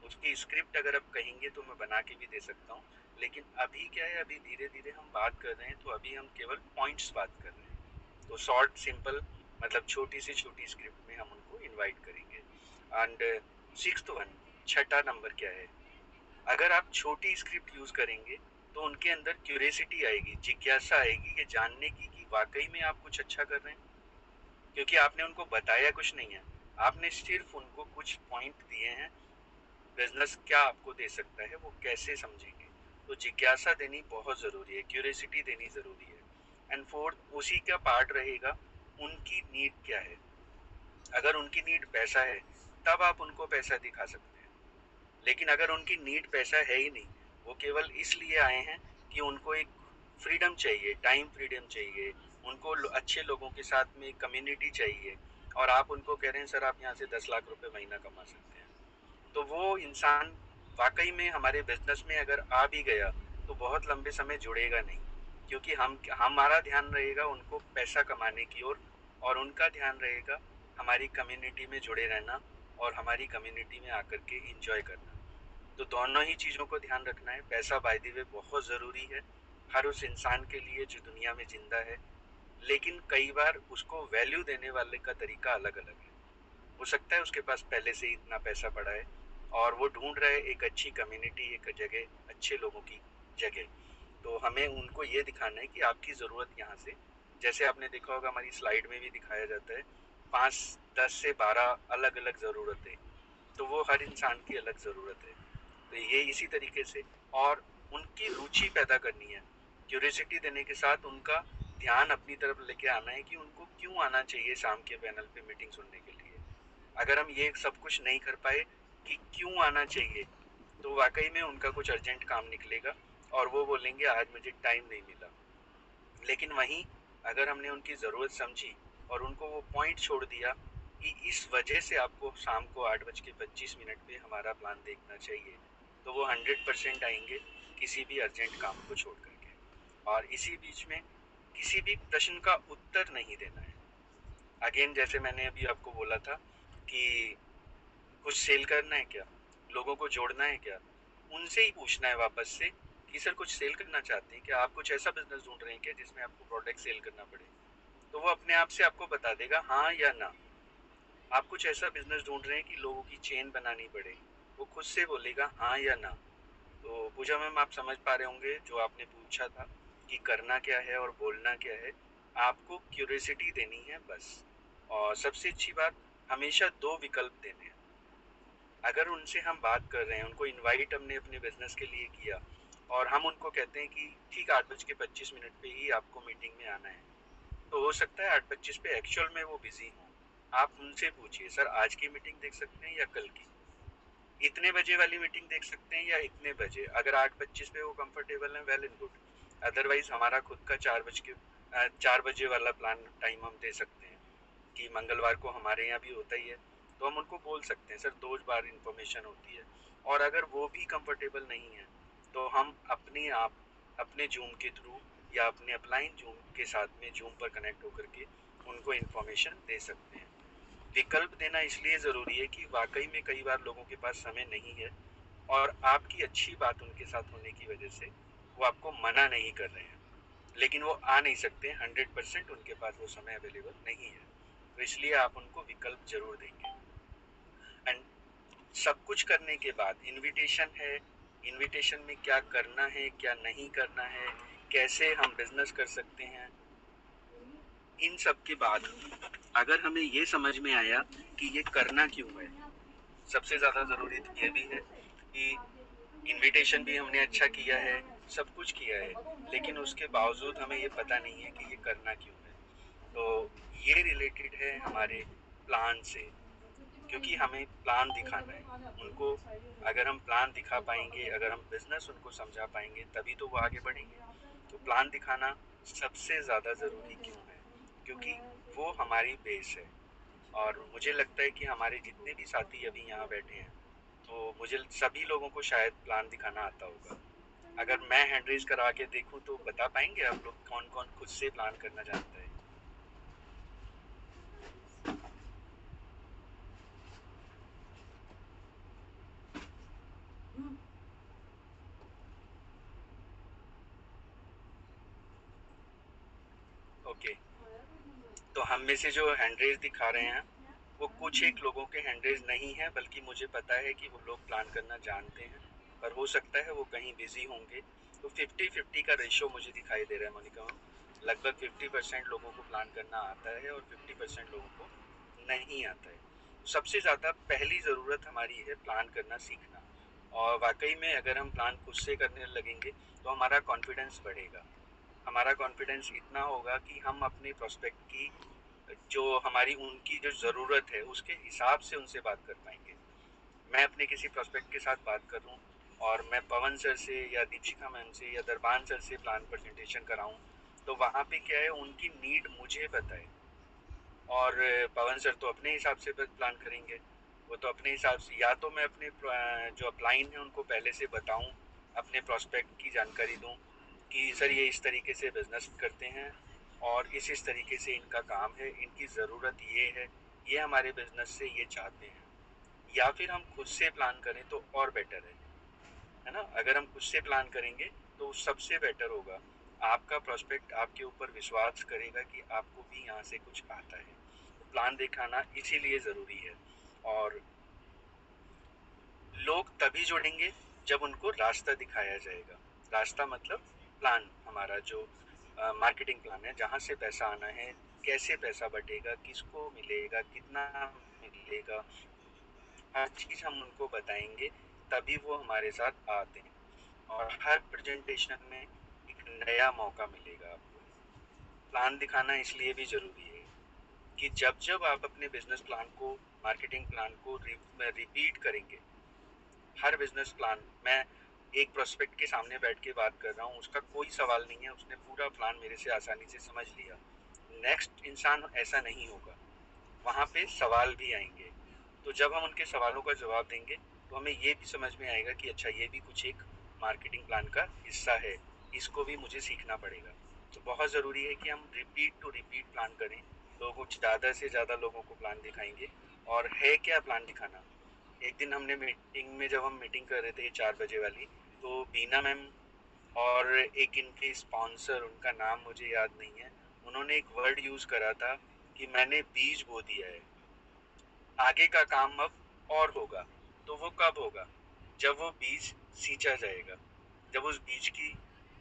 उसकी स्क्रिप्ट अगर आप कहेंगे तो मैं बना के भी दे सकता हूँ, लेकिन अभी क्या है, अभी धीरे धीरे हम बात कर रहे हैं तो अभी हम केवल पॉइंट्स बात कर रहे हैं। तो शॉर्ट सिंपल मतलब छोटी से छोटी स्क्रिप्ट में हम उनको इनवाइट करेंगे। एंड सिक्स्थ वन, छठा नंबर क्या है, अगर आप छोटी स्क्रिप्ट यूज करेंगे तो उनके अंदर क्यूरियोसिटी आएगी, जिज्ञासा आएगी ये जानने की कि वाकई में आप कुछ अच्छा कर रहे हैं, क्योंकि आपने उनको बताया कुछ नहीं है, आपने सिर्फ उनको कुछ पॉइंट दिए हैं बिजनेस क्या आपको दे सकता है, वो कैसे समझेंगे। तो जिज्ञासा देनी बहुत ज़रूरी है, क्यूरियोसिटी देनी ज़रूरी है। एंड फोर्थ उसी का पार्ट रहेगा, उनकी नीड क्या है। अगर उनकी नीड पैसा है तब आप उनको पैसा दिखा सकते हैं, लेकिन अगर उनकी नीड पैसा है ही नहीं, वो केवल इसलिए आए हैं कि उनको एक फ्रीडम चाहिए, टाइम फ्रीडम चाहिए, उनको अच्छे लोगों के साथ में कम्युनिटी चाहिए, और आप उनको कह रहे हैं सर आप यहाँ से 10 लाख रुपए महीना कमा सकते हैं, तो वो इंसान वाकई में हमारे बिजनेस में अगर आ भी गया तो बहुत लंबे समय जुड़ेगा नहीं, क्योंकि हम हमारा ध्यान रहेगा उनको पैसा कमाने की ओर और उनका ध्यान रहेगा हमारी कम्युनिटी में जुड़े रहना और हमारी कम्युनिटी में आकर के इंजॉय करना। तो दोनों ही चीज़ों को ध्यान रखना है। पैसा बाय द वे बहुत ज़रूरी है हर उस इंसान के लिए जो दुनिया में जिंदा है, लेकिन कई बार उसको वैल्यू देने वाले का तरीका अलग अलग है। हो सकता है उसके पास पहले से इतना पैसा पड़ा है और वो ढूंढ रहा है एक अच्छी कम्युनिटी, एक जगह, अच्छे लोगों की जगह। तो हमें उनको ये दिखाना है कि आपकी ज़रूरत यहाँ से, जैसे आपने देखा होगा हमारी स्लाइड में भी दिखाया जाता है, 5, 10 से 12 अलग अलग ज़रूरतें, तो वो हर इंसान की अलग ज़रूरत है। तो ये इसी तरीके से, और उनकी रुचि पैदा करनी है, क्यूरियोसिटी देने के साथ उनका ध्यान अपनी तरफ लेके आना है कि उनको क्यों आना चाहिए शाम के पैनल पे मीटिंग सुनने के लिए। अगर हम ये सब कुछ नहीं कर पाए कि क्यों आना चाहिए, तो वाकई में उनका कुछ अर्जेंट काम निकलेगा और वो बोलेंगे आज मुझे टाइम नहीं मिला। लेकिन वहीं अगर हमने उनकी ज़रूरत समझी और उनको वो पॉइंट छोड़ दिया कि इस वजह से आपको शाम को 8:25 पे हमारा प्लान देखना चाहिए, तो वो 100% आएंगे किसी भी अर्जेंट काम को छोड़ करके। और इसी बीच में किसी भी प्रश्न का उत्तर नहीं देना है। अगेन जैसे मैंने अभी आपको बोला था कि कुछ सेल करना है क्या, लोगों को जोड़ना है क्या, उनसे ही पूछना है वापस से कि सर कुछ सेल करना चाहते हैं क्या, आप कुछ ऐसा बिजनेस ढूंढ रहे हैं क्या जिसमें आपको प्रोडक्ट सेल करना पड़े। तो वो अपने आप से आपको बता देगा हाँ या ना। आप कुछ ऐसा बिजनेस ढूंढ रहे हैं कि लोगों की चेन बनानी पड़े, वो खुद से बोलेगा हाँ या ना। तो पूजा मैम आप समझ पा रहे होंगे जो आपने पूछा था कि करना क्या है और बोलना क्या है। आपको क्यूरियोसिटी देनी है बस। और सबसे अच्छी बात, हमेशा 2 विकल्प देने हैं। अगर उनसे हम बात कर रहे हैं, उनको इनवाइट हमने अपने बिजनेस के लिए किया और हम उनको कहते हैं कि ठीक 8:25 पे ही आपको मीटिंग में आना है, तो हो सकता है 8:25 पे एक्चुअल में वो बिजी हों। आप उनसे पूछिए सर आज की मीटिंग देख सकते हैं या कल की, इतने बजे वाली मीटिंग देख सकते हैं या इतने बजे। अगर 8:25 पे वो कंफर्टेबल है, वेल एंड गुड। अदरवाइज हमारा खुद का 4 बजे वाला प्लान टाइम हम दे सकते हैं कि मंगलवार को हमारे यहाँ भी होता ही है, तो हम उनको बोल सकते हैं सर 2 बार इन्फॉर्मेशन होती है। और अगर वो भी कंफर्टेबल नहीं है तो हम अपने आप अपने जूम के थ्रू या अपने अपलाइन जूम के साथ में जूम पर कनेक्ट होकर के उनको इन्फॉर्मेशन दे सकते हैं। विकल्प देना इसलिए ज़रूरी है कि वाकई में कई बार लोगों के पास समय नहीं है और आपकी अच्छी बात उनके साथ होने की वजह से वो आपको मना नहीं कर रहे हैं, लेकिन वो आ नहीं सकते, 100% उनके पास वो समय अवेलेबल नहीं है। तो इसलिए आप उनको विकल्प जरूर देंगे। एंड सब कुछ करने के बाद इनविटेशन है, इनविटेशन में क्या करना है क्या नहीं करना है, कैसे हम बिजनेस कर सकते हैं, इन सब के बाद अगर हमें ये समझ में आया कि ये करना क्यों है, सबसे ज़्यादा ज़रूरी तो ये भी है कि इनविटेशन भी हमने अच्छा किया है, सब कुछ किया है, लेकिन उसके बावजूद हमें ये पता नहीं है कि ये करना क्यों है। तो ये रिलेटेड है हमारे प्लान से, क्योंकि हमें प्लान दिखाना है उनको। अगर हम प्लान दिखा पाएंगे, अगर हम बिजनेस उनको समझा पाएंगे, तभी तो वो आगे बढ़ेंगे। तो प्लान दिखाना सबसे ज़्यादा ज़रूरी क्यों है, क्योंकि वो हमारी बेस है। और मुझे लगता है कि हमारे जितने भी साथी अभी यहाँ बैठे हैं, तो मुझे सभी लोगों को शायद प्लान दिखाना आता होगा। अगर मैं हैंड रेज करा के देखूँ तो बता पाएंगे आप लोग कौन कौन खुद से प्लान करना जानता है। ओके, तो हम में से जो हैंड रेज दिखा रहे हैं वो कुछ एक लोगों के हैंड रेज नहीं है, बल्कि मुझे पता है कि वो लोग प्लान करना जानते हैं, पर हो सकता है वो कहीं बिजी होंगे। तो 50-50 का रेशो मुझे दिखाई दे रहा है मोनिका मैम। लगभग 50% लोगों को प्लान करना आता है और 50% लोगों को नहीं आता है। सबसे ज़्यादा पहली ज़रूरत हमारी है प्लान करना सीखना। और वाकई में अगर हम प्लान खुद से करने लगेंगे तो हमारा कॉन्फिडेंस बढ़ेगा। हमारा कॉन्फिडेंस इतना होगा कि हम अपने प्रोस्पेक्ट की जो हमारी उनकी जो ज़रूरत है उसके हिसाब से उनसे बात कर पाएंगे। मैं अपने किसी प्रोस्पेक्ट के साथ बात करूं और मैं पवन सर से या दीपिका मैम से या दरबान सर से प्लान प्रेजेंटेशन कराऊं, तो वहाँ पे क्या है, उनकी नीड मुझे पता है। और पवन सर तो अपने हिसाब से प्लान करेंगे, वो तो अपने हिसाब से, या तो मैं अपने जो अपलाइन है उनको पहले से बताऊं, अपने प्रोस्पेक्ट की जानकारी दूं कि सर ये इस तरीके से बिजनेस करते हैं और इस तरीके से इनका काम है, इनकी ज़रूरत ये है, ये हमारे बिजनेस से ये चाहते हैं। या फिर हम खुद से प्लान करें तो और बेटर है ना। अगर हम खुद से प्लान करेंगे तो सबसे बेटर होगा। आपका प्रोस्पेक्ट आपके ऊपर विश्वास करेगा कि आपको भी यहाँ से कुछ आता है। तो प्लान दिखाना इसीलिए ज़रूरी है। और लोग तभी जुड़ेंगे जब उनको रास्ता दिखाया जाएगा। रास्ता मतलब प्लान, हमारा जो मार्केटिंग प्लान है, जहाँ से पैसा आना है, कैसे पैसा बटेगा, किसको मिलेगा, कितना मिलेगा, हर चीज़ हम उनको बताएंगे, तभी वो हमारे साथ आते हैं। और हर प्रेजेंटेशन में एक नया मौका मिलेगा आपको। प्लान दिखाना इसलिए भी ज़रूरी है कि जब जब आप अपने बिजनेस प्लान को, मार्केटिंग प्लान को रिपीट करेंगे, हर बिजनेस प्लान, मैं एक प्रोस्पेक्ट के सामने बैठ के बात कर रहा हूँ, उसका कोई सवाल नहीं है, उसने पूरा प्लान मेरे से आसानी से समझ लिया। नेक्स्ट इंसान ऐसा नहीं होगा, वहाँ पे सवाल भी आएंगे। तो जब हम उनके सवालों का जवाब देंगे तो हमें ये भी समझ में आएगा कि अच्छा, ये भी कुछ एक मार्केटिंग प्लान का हिस्सा है, इसको भी मुझे सीखना पड़ेगा। तो बहुत ज़रूरी है कि हम रिपीट टू रिपीट प्लान करें, लोगों ज़्यादा से ज़्यादा लोगों को प्लान दिखाएंगे। और है क्या प्लान दिखाना? एक दिन हमने मीटिंग में, जब हम मीटिंग कर रहे थे 4 बजे वाली, तो बीना मैम और एक इनके स्पॉन्सर, उनका नाम मुझे याद नहीं है, उन्होंने एक वर्ड यूज़ करा था कि मैंने बीज बो दिया है, आगे का काम अब और होगा। तो वो कब होगा? जब वो बीज सींचा जाएगा, जब उस बीज की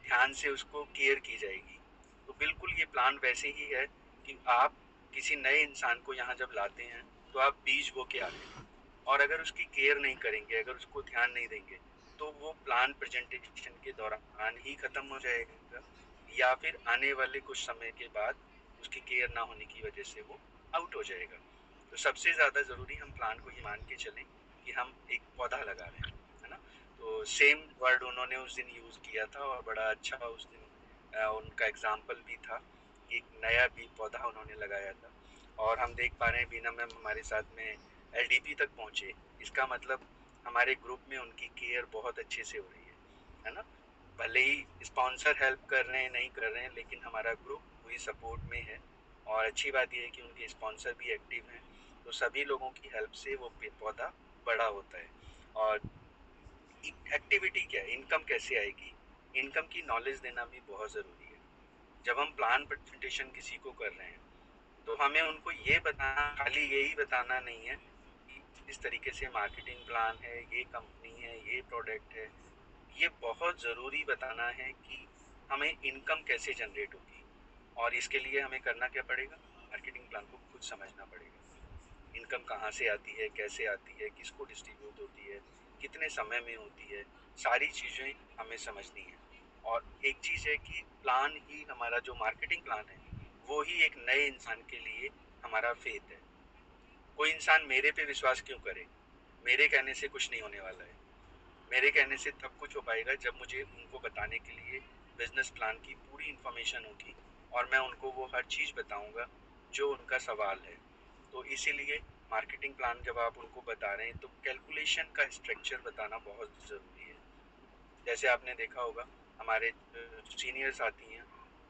ध्यान से उसको केयर की जाएगी। तो बिल्कुल ये प्लान वैसे ही है कि आप किसी नए इंसान को यहाँ जब लाते हैं तो आप बीज बो के आते हैं, और अगर उसकी केयर नहीं करेंगे, अगर उसको ध्यान नहीं देंगे, तो वो प्लान प्रेजेंटेशन के दौरान ही खत्म हो जाएगा, या फिर आने वाले कुछ समय के बाद उसकी केयर ना होने की वजह से वो आउट हो जाएगा। तो सबसे ज़्यादा ज़रूरी हम प्लान को ये मान के चलें कि हम एक पौधा लगा रहे हैं, है ना। तो सेम वर्ड उन्होंने उस दिन यूज़ किया था, और बड़ा अच्छा उस दिन उनका एग्जाम्पल भी था। एक नया भी पौधा उन्होंने लगाया था। और हम देख पा रहे हैं बीना मैम हमारे साथ में एलडीपी तक पहुँचे। इसका मतलब हमारे ग्रुप में उनकी केयर बहुत अच्छे से हो रही है ना। भले ही स्पॉन्सर हेल्प कर रहे हैं, नहीं कर रहे हैं, लेकिन हमारा ग्रुप पूरी सपोर्ट में है। और अच्छी बात यह है कि उनके स्पॉन्सर भी एक्टिव हैं, तो सभी लोगों की हेल्प से वो पौधा बड़ा होता है। और एक्टिविटी क्या है, इनकम कैसे आएगी, इनकम की नॉलेज देना भी बहुत ज़रूरी है। जब हम प्लान प्रेजेंटेशन किसी को कर रहे हैं तो हमें उनको ये बताना, खाली यही बताना नहीं है कि इस तरीके से मार्केटिंग प्लान है, ये कंपनी है, ये प्रोडक्ट है। ये बहुत ज़रूरी बताना है कि हमें इनकम कैसे जनरेट होगी। और इसके लिए हमें करना क्या पड़ेगा? मार्केटिंग प्लान को खुद समझना पड़ेगा। इनकम कहाँ से आती है, कैसे आती है, किसको डिस्ट्रीब्यूट होती है, कितने समय में होती है, सारी चीज़ें हमें समझनी है। और एक चीज़ है कि प्लान ही हमारा, जो मार्केटिंग प्लान है, वो ही एक नए इंसान के लिए हमारा फेथ है। कोई इंसान मेरे पे विश्वास क्यों करे? मेरे कहने से कुछ नहीं होने वाला है। मेरे कहने से तब कुछ हो पाएगा जब मुझे उनको बताने के लिए बिजनेस प्लान की पूरी इन्फॉर्मेशन होगी, और मैं उनको वो हर चीज़ बताऊंगा जो उनका सवाल है। तो इसीलिए मार्केटिंग प्लान जब आप उनको बता रहे हैं तो कैलकुलेशन का स्ट्रक्चर बताना बहुत ज़रूरी है। जैसे आपने देखा होगा, हमारे सीनियर्स आती हैं,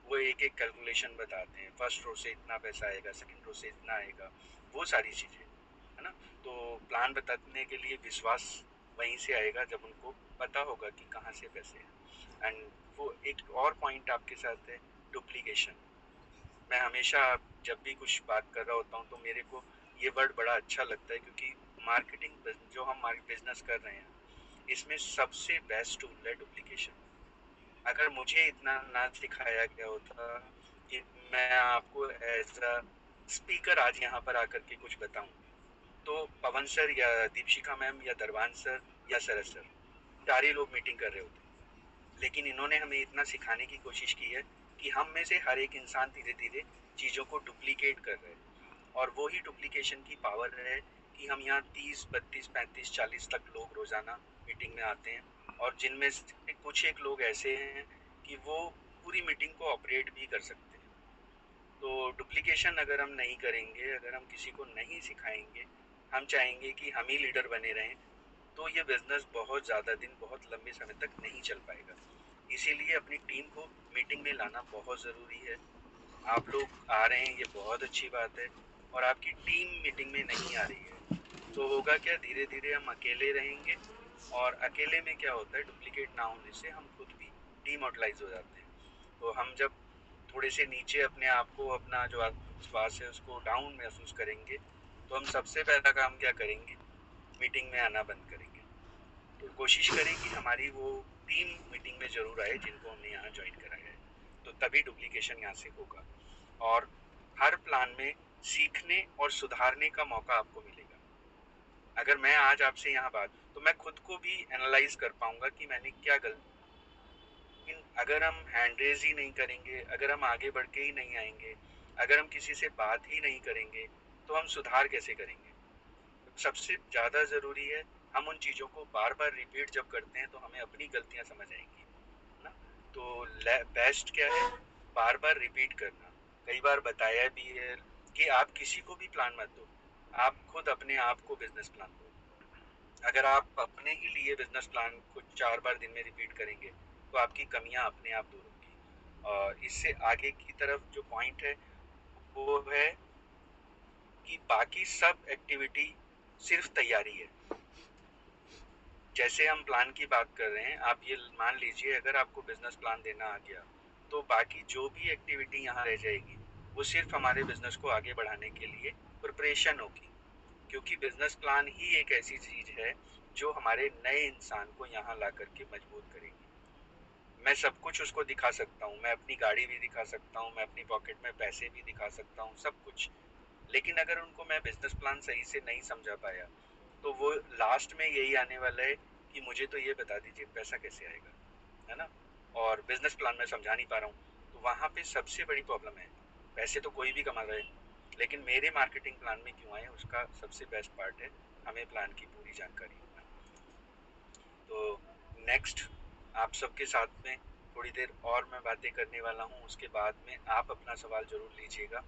वो एक एक कैलकुलेशन बताते हैं, फर्स्ट रो से इतना पैसा आएगा, सेकंड रो से इतना आएगा, वो सारी चीज़ें, है ना। तो प्लान बताने के लिए विश्वास वहीं से आएगा जब उनको पता होगा कि कहाँ से पैसे हैं। एंड वो एक और पॉइंट आपके साथ है, डुप्लीकेशन। मैं हमेशा जब भी कुछ बात कर रहा होता हूँ तो मेरे को ये वर्ड बड़ा अच्छा लगता है, क्योंकि मार्केटिंग जो हम बिजनेस कर रहे हैं, इसमें सबसे बेस्ट टूल है डुप्लीकेशन। अगर मुझे इतना ना सिखाया गया होता कि मैं आपको एज अ स्पीकर आज यहाँ पर आकर के कुछ बताऊं, तो पवन सर या दीपशिका मैम या दरबान सर या सरस सर, 4 ही लोग मीटिंग कर रहे होते। लेकिन इन्होंने हमें इतना सिखाने की कोशिश की है कि हम में से हर एक इंसान धीरे धीरे चीज़ों को डुप्लीकेट कर रहे हैं। और वो ही डुप्लीकेशन की पावर है कि हम यहाँ 30, 32, 35, 40 तक लोग रोज़ाना मीटिंग में आते हैं, और जिनमें से कुछ एक लोग ऐसे हैं कि वो पूरी मीटिंग को ऑपरेट भी कर सकते हैं। तो डुप्लीकेशन अगर हम नहीं करेंगे, अगर हम किसी को नहीं सिखाएंगे, हम चाहेंगे कि हम ही लीडर बने रहें, तो ये बिज़नेस बहुत ज़्यादा दिन, बहुत लंबे समय तक नहीं चल पाएगा। इसीलिए अपनी टीम को मीटिंग में लाना बहुत ज़रूरी है। आप लोग आ रहे हैं, ये बहुत अच्छी बात है, और आपकी टीम मीटिंग में नहीं आ रही है तो होगा क्या, धीरे धीरे हम अकेले रहेंगे और अकेले में क्या होता है, डुप्लीकेट ना होने से हम खुद भी डीमोटलाइज हो जाते हैं। तो हम जब थोड़े से नीचे अपने आप को, अपना जो आत्मविश्वास है उसको डाउन महसूस करेंगे, तो हम सबसे पहला काम क्या करेंगे, मीटिंग में आना बंद करेंगे। तो कोशिश करें कि हमारी वो टीम मीटिंग में ज़रूर आए जिनको हमने यहाँ ज्वाइन कराया है, तो तभी डुप्लीकेशन यहाँ से होगा। और हर प्लान में सीखने और सुधारने का मौका आपको मिलेगा। अगर मैं आज आपसे यहाँ बात, तो मैं खुद को भी एनालाइज कर पाऊंगा कि मैंने क्या गलती। लेकिन अगर हम हैंड रेज ही नहीं करेंगे, अगर हम आगे बढ़ के ही नहीं आएंगे, अगर हम किसी से बात ही नहीं करेंगे, तो हम सुधार कैसे करेंगे। सबसे ज़्यादा ज़रूरी है, हम उन चीज़ों को बार बार रिपीट जब करते हैं तो हमें अपनी गलतियाँ समझ आएंगी ना। तो बेस्ट क्या है, बार बार रिपीट करना। कई बार बताया भी है कि आप किसी को भी प्लान मत दो, आप खुद अपने आप को बिजनेस प्लान दो। अगर आप अपने ही लिए बिजनेस प्लान को 4 बार दिन में रिपीट करेंगे तो आपकी कमियां अपने आप दूर होंगी। और इससे आगे की तरफ जो पॉइंट है वो है कि बाकी सब एक्टिविटी सिर्फ तैयारी है। जैसे हम प्लान की बात कर रहे हैं, आप ये मान लीजिए अगर आपको बिजनेस प्लान देना आ गया तो बाकी जो भी एक्टिविटी यहाँ रह जाएगी वो सिर्फ हमारे बिजनेस को आगे बढ़ाने के लिए प्रिपरेशन होगी। क्योंकि बिजनेस प्लान ही एक ऐसी चीज है जो हमारे नए इंसान को यहाँ ला करके मजबूत करेगी। मैं सब कुछ उसको दिखा सकता हूँ, मैं अपनी गाड़ी भी दिखा सकता हूँ, मैं अपनी पॉकेट में पैसे भी दिखा सकता हूँ, सब कुछ। लेकिन अगर उनको मैं बिजनेस प्लान सही से नहीं समझा पाया तो वो लास्ट में यही आने वाला है कि मुझे तो ये बता दीजिए पैसा कैसे आएगा, है ना। और बिजनेस प्लान में समझा नहीं पा रहा हूँ, तो वहाँ पे सबसे बड़ी प्रॉब्लम है। पैसे तो कोई भी कमा रहा है, लेकिन मेरे मार्केटिंग प्लान में क्यों आए, उसका सबसे बेस्ट पार्ट है हमें प्लान की पूरी जानकारी होना। तो नेक्स्ट आप सबके साथ में थोड़ी देर और मैं बातें करने वाला हूँ, उसके बाद में आप अपना सवाल जरूर लीजिएगा।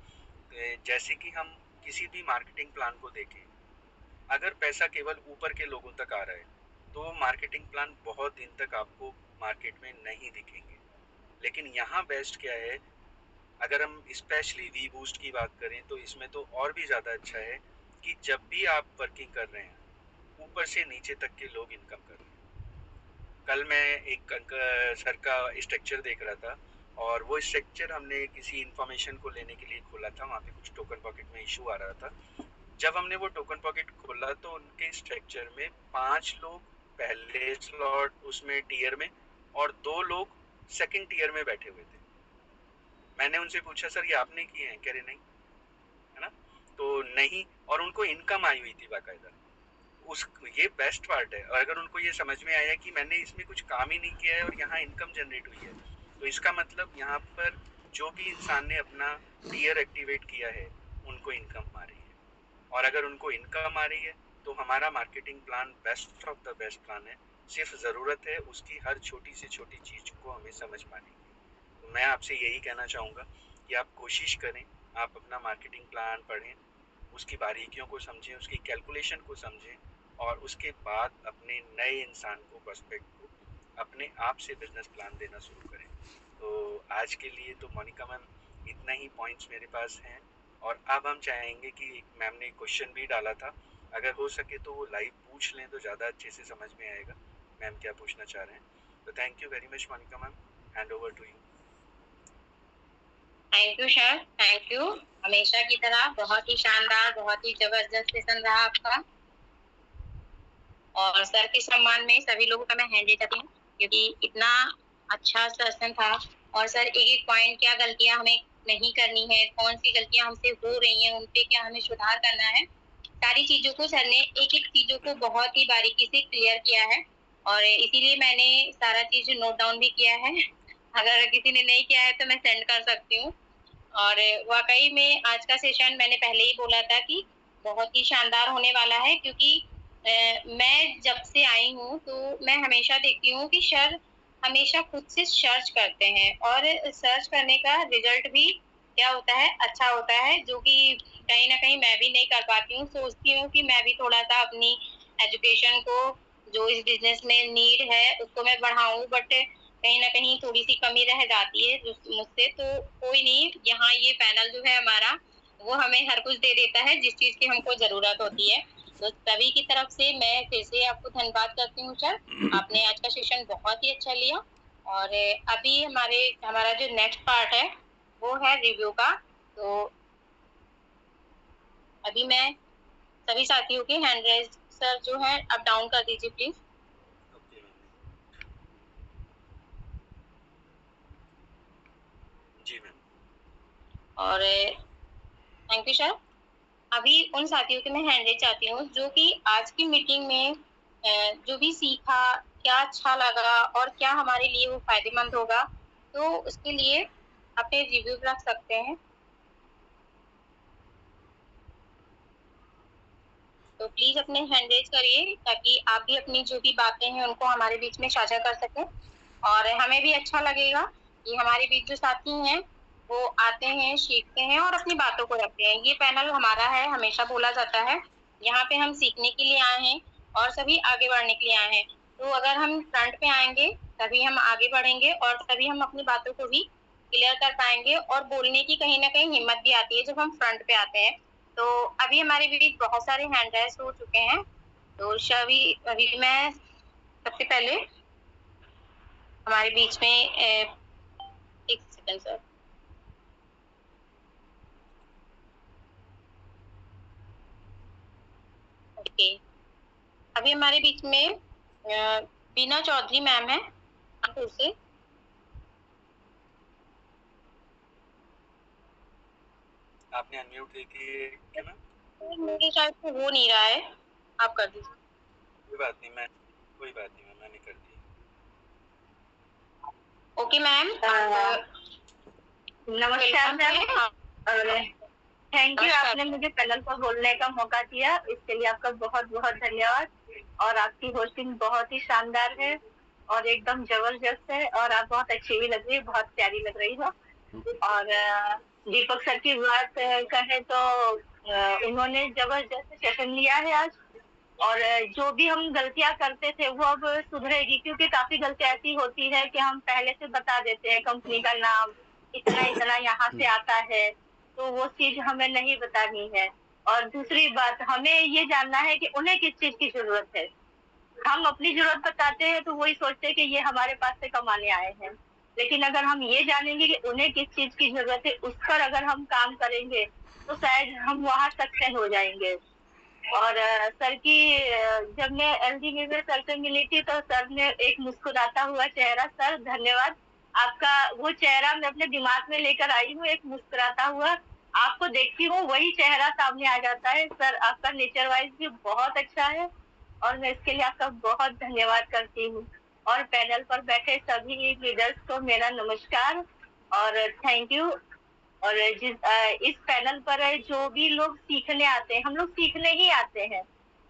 जैसे कि हम किसी भी मार्केटिंग प्लान को देखें, अगर पैसा केवल ऊपर के लोगों तक आ रहा है तो मार्केटिंग प्लान बहुत दिन तक आपको मार्केट में नहीं दिखेंगे। लेकिन यहाँ बेस्ट क्या है, अगर हम स्पेशली वी बूस्ट की बात करें तो इसमें तो और भी ज़्यादा अच्छा है कि जब भी आप वर्किंग कर रहे हैं ऊपर से नीचे तक के लोग इनकम कर रहे हैं। कल मैं एक सर का स्ट्रक्चर देख रहा था और वो स्ट्रक्चर हमने किसी इन्फॉर्मेशन को लेने के लिए खोला था, वहाँ पे कुछ टोकन पॉकेट में इशू आ रहा था। जब हमने वो टोकन पॉकेट खोला तो उनके स्ट्रक्चर में 5 लोग पहले स्लॉट उसमें टीयर में और 2 लोग सेकंड टीयर में बैठे हुए थे। मैंने उनसे पूछा सर ये आपने किए हैं, कह रहे नहीं, है ना। तो नहीं, और उनको इनकम आई हुई थी बाकायदा। उस ये बेस्ट पार्ट है। और अगर उनको ये समझ में आया कि मैंने इसमें कुछ काम ही नहीं किया है और यहाँ इनकम जनरेट हुई है, तो इसका मतलब यहाँ पर जो भी इंसान ने अपना टीयर एक्टिवेट किया है उनको इनकम आ रही है। और अगर उनको इनकम आ रही है तो हमारा marketing plan best of the best plan है। सिर्फ ज़रूरत है उसकी हर छोटी से छोटी चीज़ को हमें समझ पाने की। तो मैं आपसे यही कहना चाहूँगा कि आप कोशिश करें, आप अपना मार्केटिंग प्लान पढ़ें, उसकी बारीकियों को समझें, उसकी कैलकुलेशन को समझें और उसके बाद अपने नए इंसान को, प्रोस्पेक्ट को अपने आप से बिजनेस प्लान देना शुरू करें। तो आज के लिए तो मोनिका मैम इतना ही पॉइंट्स मेरे पास हैं। और अब हम चाहेंगे कि मैम ने क्वेश्चन भी डाला था, अगर हो सके तो वो लाइव पूछ लें तो ज़्यादा अच्छे से समझ में आएगा मैम क्या पूछना चाह रहे हैं। तो thank you very much Monika ma'am, hand over to you. Thank you sir, thank you. हमेशा की तरह बहुत ही शानदार, बहुत ही जबरदस्त सेशन रहा आपका। और सर के सम्मान में सभी लोगों का मैं हैंड दे जाती हूँ क्योंकि इतना अच्छा सेशन था। और सर एक एक पॉइंट, क्या गलतियां हमें नहीं करनी है, कौन सी गलतियां हमसे हो रही हैं, उन पे क्या हमें सुधार करना है, सारी चीजों को सर ने एक एक चीजों को बहुत ही बारीकी से क्लियर किया है। और इसीलिए मैंने सारा चीज नोट डाउन भी किया है। अगर किसी ने नहीं किया है तो मैं सेंड कर सकती हूँ। और वाकई में आज का सेशन मैंने पहले ही बोला था कि बहुत ही शानदार होने वाला है, क्योंकि मैं जब से आई हूँ तो मैं हमेशा देखती हूँ कि सर हमेशा खुद से सर्च करते हैं और सर्च करने का रिजल्ट भी क्या होता है, अच्छा होता है, जो कि कहीं ना कहीं मैं भी नहीं कर पाती हूँ। सोचती हूँ कि मैं भी थोड़ा सा अपनी एजुकेशन को, जो इस बिजनेस में नीड है, उसको मैं बढ़ाऊँ, बट कहीं ना कहीं थोड़ी सी कमी रह जाती है मुझसे। तो कोई नहीं, यहाँ ये पैनल जो है हमारा वो हमें हर कुछ दे देता है जिस चीज की हमको जरूरत होती है। तो सभी की तरफ से मैं फिर से आपको धन्यवाद करती हूँ सर। आपने आज का सेशन बहुत ही अच्छा लिया और अभी हमारा जो नेक्स्ट पार्ट है वो है रिव्यू का। तो अभी मैं सभी साथियों के हैंड रेज सर जो है अप डाउन कर दीजिए प्लीज। Okay ma'am. जी मैम। और थैंक यू सर। अभी उन साथियों के मैं हैंड रेज चाहती हूँ जो कि आज की मीटिंग में जो भी सीखा, क्या अच्छा लगा और क्या हमारे लिए वो फायदेमंद होगा, तो उसके लिए अपने रिव्यू रख सकते हैं। तो प्लीज अपने हैंड रेज करिए ताकि आप भी अपनी जो भी बातें हैं उनको हमारे बीच में साझा कर सकें और हमें भी अच्छा लगेगा कि हमारे बीच जो साथी हैं वो आते हैं, सीखते हैं और अपनी बातों को रखते हैं। ये पैनल हमारा है, हमेशा बोला जाता है, यहाँ पे हम सीखने के लिए आए हैं और सभी आगे बढ़ने के लिए आए हैं। तो अगर हम फ्रंट पे आएंगे तभी हम आगे बढ़ेंगे और तभी हम अपनी बातों को भी क्लियर कर पाएंगे और बोलने की कहीं ना कहीं हिम्मत भी आती है जब हम फ्रंट पे आते हैं। तो अभी हमारे बीच बहुत सारे हैंड रेज हो चुके हैं। तो अभी मैं सबसे पहले हमारे बीच में एक सेकंड सर। ओके, अभी हमारे बीच में बीना चौधरी मैम है कानपुर से। आपने अनम्यूट देखी क्या मैम? मेरे शायद से हो नहीं रहा है, आप कर दीजिए। कोई बात नहीं मैम, मैंने कर दी। Okay ma'am. नमस्कार मैम और थैंक यू, आपने मुझे पैनल पर बोलने का मौका दिया, इसके लिए आपका बहुत बहुत धन्यवाद। और आपकी होस्टिंग बहुत ही शानदार है और एकदम जबरदस्त है और आप बहुत अच्छी भी लग रही है, बहुत प्यारी लग रही हो। और दीपक सर की बात कहें तो उन्होंने जबरदस्त सेशन लिया है आज और जो भी हम गलतियां करते थे वो अब सुधरेगी, क्योंकि काफी गलतियां ऐसी होती है कि हम पहले से बता देते हैं कंपनी का नाम, इतना इतना यहाँ से आता है, तो वो चीज हमें नहीं बतानी है। और दूसरी बात, हमें ये जानना है कि उन्हें किस चीज की जरूरत है। हम अपनी जरूरत बताते हैं तो वही सोचते हैं कि ये हमारे पास से कमाने आए हैं, लेकिन अगर हम ये जानेंगे कि उन्हें किस चीज की जरूरत है, उस पर अगर हम काम करेंगे तो शायद हम वहाँ सक्सेस हो जाएंगे। और सर की जब मैं एलडी में सर से मिली थी तो सर ने एक मुस्कुराता हुआ चेहरा, सर धन्यवाद आपका, वो चेहरा मैं अपने दिमाग में लेकर आई हूँ, एक मुस्कुराता हुआ, आपको देखती हूँ वही चेहरा सामने आ जाता है। सर आपका नेचर वाइज भी बहुत अच्छा है और मैं इसके लिए आपका बहुत धन्यवाद करती हूँ। और पैनल पर बैठे सभी लीडर्स को मेरा नमस्कार और थैंक यू। और इस पैनल पर जो भी लोग सीखने आते हैं, हम लोग सीखने ही आते हैं,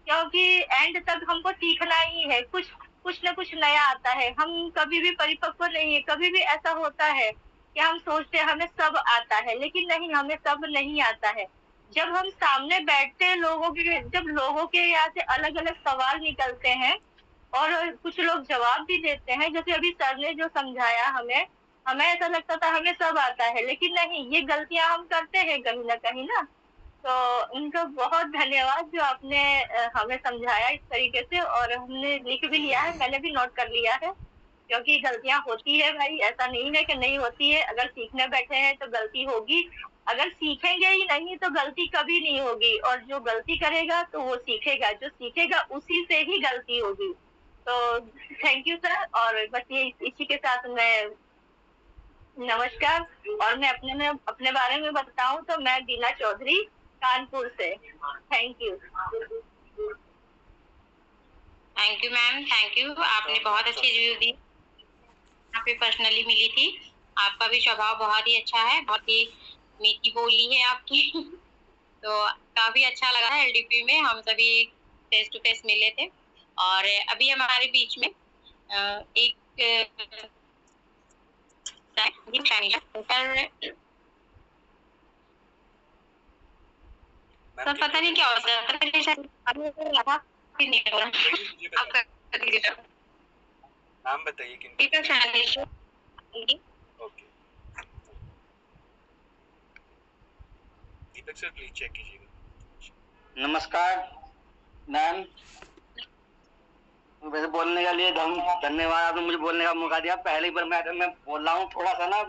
क्योंकि एंड तक हमको सीखना ही है, कुछ न कुछ नया आता है। हम कभी भी परिपक्व नहीं है, कभी भी ऐसा होता है कि हम सोचते हैं हमें सब आता है, लेकिन नहीं, हमें सब नहीं आता है। जब हम सामने बैठते हैं जब लोगों के यहाँ से अलग अलग सवाल निकलते हैं और कुछ लोग जवाब भी देते हैं, जैसे अभी सर ने जो समझाया हमें ऐसा लगता था हमें सब आता है, लेकिन नहीं, ये गलतियां हम करते हैं कहीं ना कहीं ना। तो उनका बहुत धन्यवाद जो आपने हमें समझाया इस तरीके से, और हमने लिख भी लिया है, मैंने भी नोट कर लिया है, क्योंकि गलतियां होती है भाई, ऐसा नहीं है कि नहीं होती है। अगर सीखने बैठे हैं तो गलती होगी, अगर सीखेंगे ही नहीं तो गलती कभी नहीं होगी, और जो गलती करेगा तो वो सीखेगा, जो सीखेगा उसी से ही गलती होगी। तो थैंक यू सर। और बस ये इसी के साथ मैं नमस्कार। और मैं अपने बारे में बताऊं तो मैं बीना चौधरी कानपुर से। Thank you. Thank you ma'am, thank you. आपने बहुत अच्छी रिव्यू दी, यहाँ पे पर्सनली मिली थी। आपका भी स्वभाव बहुत ही अच्छा है, बहुत ही मीठी बोली है आपकी तो काफी अच्छा लगा है। एलडीपी में हम सभी फेस टू फेस मिले थे और अभी हमारे बीच में एक सर पता नहीं क्या होता है, नाम बताइए किन। Okay, Deepak sir please check कीजिएगा। नमस्कार, मैम वैसे बोलने के लिए धन्यवाद, आपने मुझे बोलने का मौका दिया। पहली बार मैं बोल रहा हूँ थोड़ा सा ना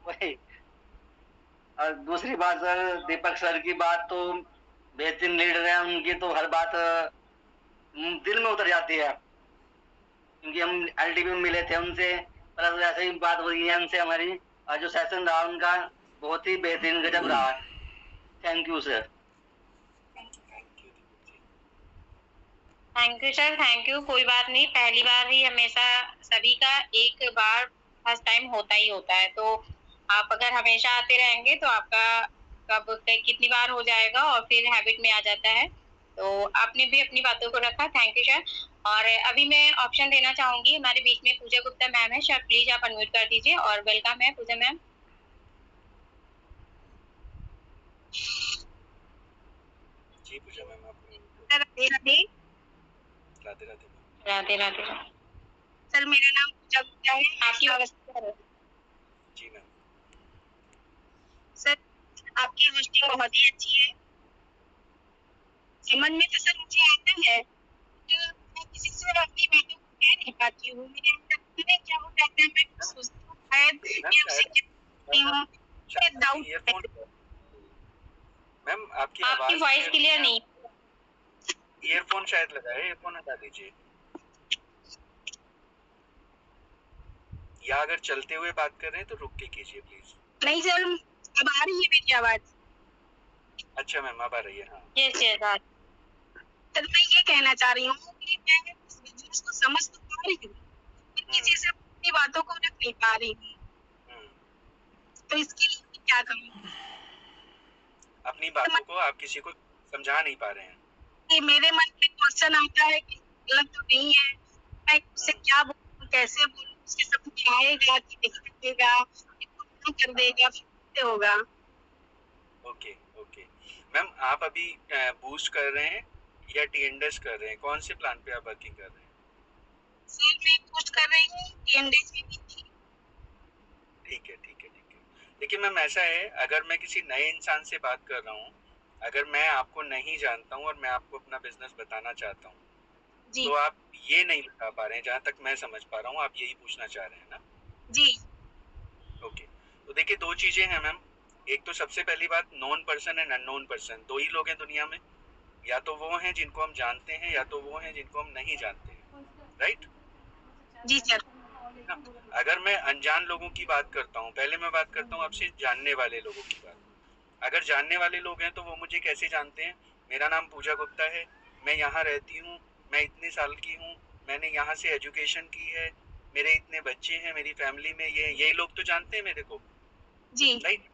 वही। और दूसरी बात सर, दीपक सर की बात तो बेहतरीन लीडर है, उनकी तो हर बात दिल में उतर जाती है, क्योंकि हम एलटीबी में मिले थे उनसे, प्लस वैसे ही बात हुई है उनसे हमारी। और जो सेशन रहा उनका बहुत ही बेहतरीन गजब रहा। Thank you sir. Thank you sir, thank you. कोई बात नहीं, पहली बार ही हमेशा सभी का एक बार फर्स्ट टाइम होता ही होता है। तो आप अगर हमेशा आते रहेंगे तो आपका कब कितनी बार हो जाएगा और फिर हैबिट में आ जाता है। तो आपने भी अपनी बातों को रखा, थैंक यू सर। और अभी मैं ऑप्शन देना चाहूंगी, हमारे बीच में पूजा गुप्ता मैम है। सर प्लीज आप अनम्यूट कर दीजिए और वेलकम है पूजा मैम। जी पूजा मैम, आप राधे राधे। राधे राधे मैम। राधे राधे। सर मेरा नाम पूजा गुप्ता है, आपकी जी मैम। सर आपकी होस्टिंग बहुत ही अच्छी है। समझ में तो सर मुझे आता है, तो मैं किसी से अपनी बातों को कह नहीं पाती हूँ। मेरे अंदर पता नहीं क्या हो जाता है, मैं कुछ सोचती हूँ शायद ये उसे कहती हूँ, फिर डाउट ईयरफोन मैम, आपकी आपकी वॉइस क्लियर नहीं। ईयरफोन शायद लगाए, ईयरफोन हटा दीजिए, या अगर चलते हुए बात कर रहे हैं तो रुक के कीजिए प्लीज। नहीं सर, अब आ रही है मेरी आवाज? अच्छा मैम, अब आ रही है। हाँ यस यस। सर मैं ये कहना चाह रही हूँ कि मैं इस बिजनेस को समझ तो पा रही हूँ, पर किसी से अपनी बातों को रख नहीं पा रही हूँ, तो इसके लिए मैं क्या करूँ? अपनी बातों को आप किसी को समझा नहीं पा रहे हैं। कि मेरे मन में क्वेश्चन आता है कि गलत तो नहीं है, मैं उससे क्या बोलूँ, कैसे बोलूँ, उसके समझ में आएगा कि नहीं आएगा, कि कर देगा, फिर होगा। ओके ओके मैम, आप अभी बूस्ट कर रहे हैं या टीएनडीएस कर रहे हैं? कौन से प्लान पे आप वर्किंग कर रहे हैं? सर मैं बूस्ट कर रही हूँ, टीएनडीएस में भी थी। ठीक है ठीक है ठीक है। देखिए मैम, ऐसा है, अगर मैं किसी नए इंसान से बात कर रहा हूँ, अगर मैं आपको नहीं जानता हूँ और मैं आपको अपना बिजनेस बताना चाहता हूँ, तो आप ये नहीं बता पा रहे हैं, जहाँ तक मैं समझ पा रहा हूँ। आप यही पूछना चाह रहे हैं ना? जी। ओके, तो देखिए दो चीजें हैं मैम। एक तो सबसे पहली बात, known person and unknown person, दो ही लोग हैं दुनिया में। या तो वो हैं जिनको हम जानते हैं, या तो वो हैं जिनको हम नहीं जानते हैं, राइट? जी सर। अगर मैं अनजान लोगों की बात करता हूँ, पहले मैं बात करता हूँ आपसे जानने वाले लोगों की बात। अगर जानने वाले लोग हैं तो वो मुझे कैसे जानते हैं? मेरा नाम पूजा गुप्ता है, मैं यहाँ रहती हूँ, मैं इतने साल की हूँ, मैंने यहाँ से एजुकेशन की है, मेरे इतने बच्चे हैं, मेरी फैमिली में यही लोग तो जानते हैं मेरे को, जी राइट?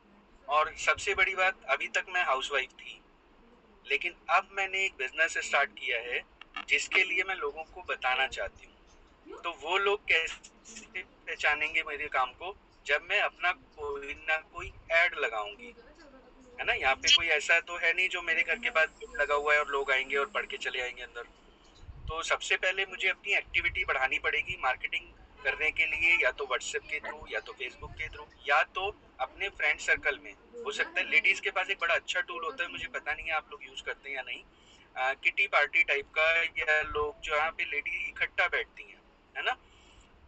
और सबसे बड़ी बात, अभी तक मैं हाउसवाइफ थी, लेकिन अब मैंने एक बिजनेस स्टार्ट किया है जिसके लिए मैं लोगों को बताना चाहती हूँ। तो वो लोग कैसे पहचानेंगे मेरे काम को? जब मैं अपना कोई ना कोई ऐड लगाऊंगी, है ना? यहाँ पे कोई ऐसा तो है नहीं जो मेरे घर के पास लगा हुआ है और लोग आएंगे और पढ़ के चले आएंगे अंदर। तो सबसे पहले मुझे अपनी एक्टिविटी बढ़ानी पड़ेगी मार्केटिंग करने के लिए, या तो व्हाट्सएप के थ्रू, या तो फेसबुक के थ्रू, या तो अपने फ्रेंड सर्कल में। हो सकता है लेडीज के पास एक बड़ा अच्छा टूल होता है, मुझे पता नहीं है आप लोग यूज करते हैं या नहीं, किटी पार्टी टाइप का, या लोग जहाँ पे लेडी इकट्ठा बैठती हैं, है ना?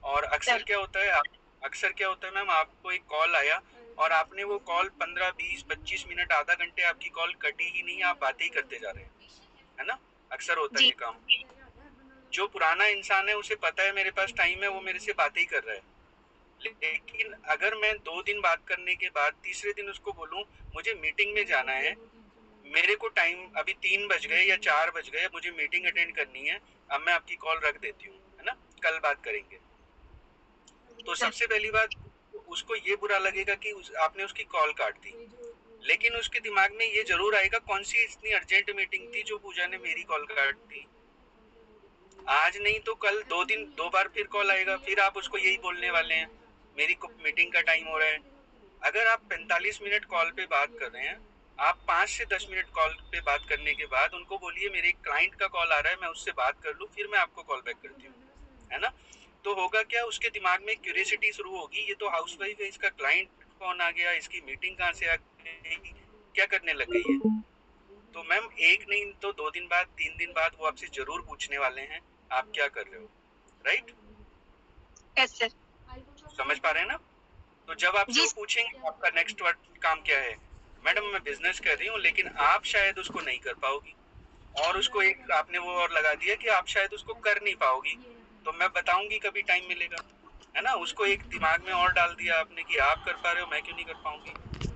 और अक्सर क्या होता है मैम, आपको एक कॉल आया और आपने वो कॉल 15, 20, 25 मिनट, आधा घंटे आपकी कॉल कटी ही नहीं, आप बातें ही करते जा रहे हैं, है ना? अक्सर होता है ये काम। जो पुराना इंसान है उसे पता है मेरे पास टाइम है, वो मेरे से बातें ही कर रहा है। लेकिन अगर मैं 2 दिन बात करने के बाद तीसरे दिन उसको बोलूं मुझे मीटिंग में जाना है, मेरे को टाइम अभी 3 बज गए या 4 बज गए, मुझे मीटिंग अटेंड करनी है, अब मैं आपकी कॉल रख देती हूँ, है ना, कल बात करेंगे। तो सबसे पहली बात, उसको ये बुरा लगेगा कि आपने उसकी कॉल काट दी, लेकिन उसके दिमाग में ये जरूर आएगा कौन सी इतनी अर्जेंट मीटिंग थी जो पूजा ने मेरी कॉल काट दी। आज नहीं तो कल 2 बार फिर कॉल आएगा, फिर आप उसको यही बोलने वाले हैं मेरी मीटिंग का टाइम हो रहा है। अगर आप 45 मिनट कॉल पे बात कर रहे हैं, आप 5 से 10 मिनट कॉल पे बात करने के बाद उनको बोलिए मेरे एक क्लाइंट का कॉल आ रहा है, मैं उससे बात कर लूँ, फिर मैं आपको कॉल बैक करती हूँ, है ना? तो होगा क्या, उसके दिमाग में क्यूरियोसिटी शुरू होगी, ये तो हाउसवाइफ है, इसका क्लाइंट कौन आ गया, इसकी मीटिंग कहाँ से आ गई, क्या करने लग गई है, तो मैम एक नहीं तो 2 दिन बाद 3 दिन बाद वो आपसे जरूर पूछने वाले हैं आप क्या कर रहे हो, राइट? Yes sir. समझ पा रहे हैं ना? तो जब आपसे वो पूछेंगे आपका नेक्स्ट काम क्या है, मैडम मैं बिजनेस कर रही हूँ, लेकिन आप शायद उसको नहीं कर पाओगी, और उसको एक आपने वो और लगा दिया कि आप शायद उसको कर नहीं पाओगी, तो मैं बताऊंगी कभी टाइम मिलेगा, है ना? उसको एक दिमाग में और डाल दिया आपने कि आप कर पा रहे हो, मैं क्यों नहीं कर पाऊंगी।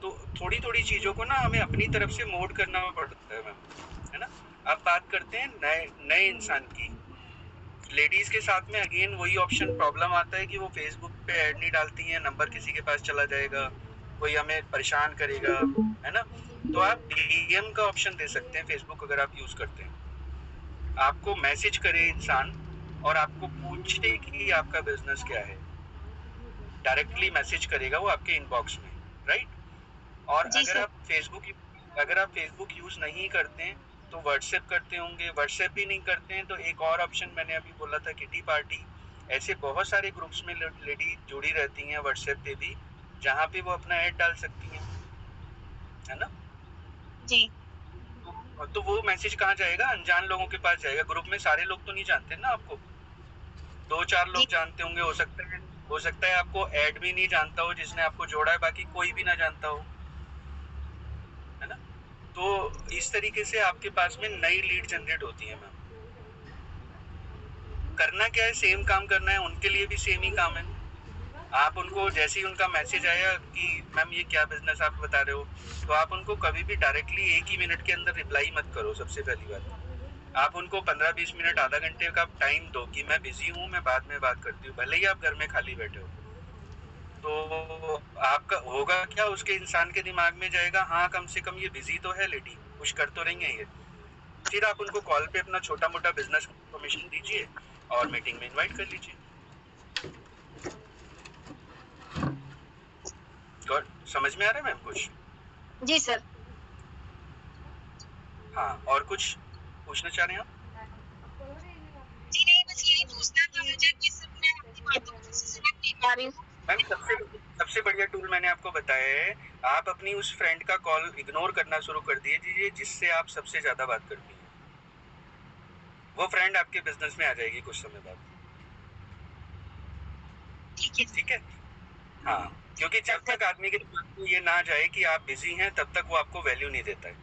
तो थोड़ी थोड़ी चीजों को ना हमें अपनी तरफ से मोड करना पड़ता है मैम, है ना? अब बात करते हैं नए नए इंसान की। लेडीज के साथ में अगेन वही ऑप्शन प्रॉब्लम आता है कि वो फेसबुक पे ऐड नहीं डालती हैं, नंबर किसी के पास चला जाएगा, कोई हमें परेशान करेगा, है ना? तो आप डीएम का ऑप्शन दे सकते हैं फेसबुक अगर आप यूज करते हैं। आपको मैसेज करे इंसान और आपको पूछे कि आपका बिजनेस क्या है, डायरेक्टली मैसेज करेगा वो आपके इनबॉक्स में, राइट? और अगर आप फेसबुक यूज नहीं करते हैं तो व्हाट्सएप करते होंगे, व्हाट्सएप भी नहीं करते हैं तो एक और ऑप्शन मैंने अभी बोला था किटी पार्टी, ऐसे बहुत सारे ग्रुप्स में लेडी जुड़ी रहती हैं व्हाट्सएप पे भी, जहाँ पे वो अपना ऐड डाल सकती हैं, है ना? जी। तो वो मैसेज कहाँ जाएगा? अनजान लोगों के पास जाएगा। ग्रुप में सारे लोग तो नहीं जानते ना आपको, 2-4 लोग जानते होंगे, हो सकता है आपको ऐड भी नहीं जानता हो जिसने आपको जोड़ा है, बाकी कोई भी ना जानता हो, है ना? तो इस तरीके से आपके पास में नई लीड जनरेट होती है मैम। करना क्या है, सेम काम करना है, उनके लिए भी सेम ही काम है। आप उनको जैसे ही उनका मैसेज आया कि मैम ये क्या बिजनेस आप बता रहे हो, तो आप उनको कभी भी डायरेक्टली एक ही मिनट के अंदर रिप्लाई मत करो। सबसे पहली बात, आप उनको 15-20 मिनट आधा घंटे का टाइम दो कि मैं बिजी हूँ, मैं बाद में बात करती हूँ, भले ही आप घर में खाली बैठे हो। तो आपका होगा क्या, उसके इंसान के दिमाग में जाएगा हाँ कम से कम ये बिजी तो है लेडी, कुछ कर तो रही है ये। फिर आप उनको कॉल पे अपना छोटा मोटा बिजनेस इन्फॉर्मेशन दीजिए और मीटिंग में इनवाइट कर लीजिए। गॉड, समझ में आ रहा है मैम कुछ? जी सर। हाँ, और कुछ पूछना चाह रहे हैं आप? जी नहीं, बस यही पूछना था मुझे कि सर मैं आपकी बातों को समझ नहीं पा रही हूँ। मैम सबसे बढ़िया टूल मैंने आपको बताया है, आप अपनी उस फ्रेंड का कॉल इग्नोर करना शुरू कर दीजिए जिससे आप सबसे ज्यादा बात करती हैं। वो फ्रेंड आपके बिजनेस में आ जाएगी कुछ समय बाद। ठीक है? हाँ, क्योंकि जब तक आदमी के दिमाग में ये ना जाए कि आप बिजी हैं तब तक वो आपको वैल्यू नहीं देता है।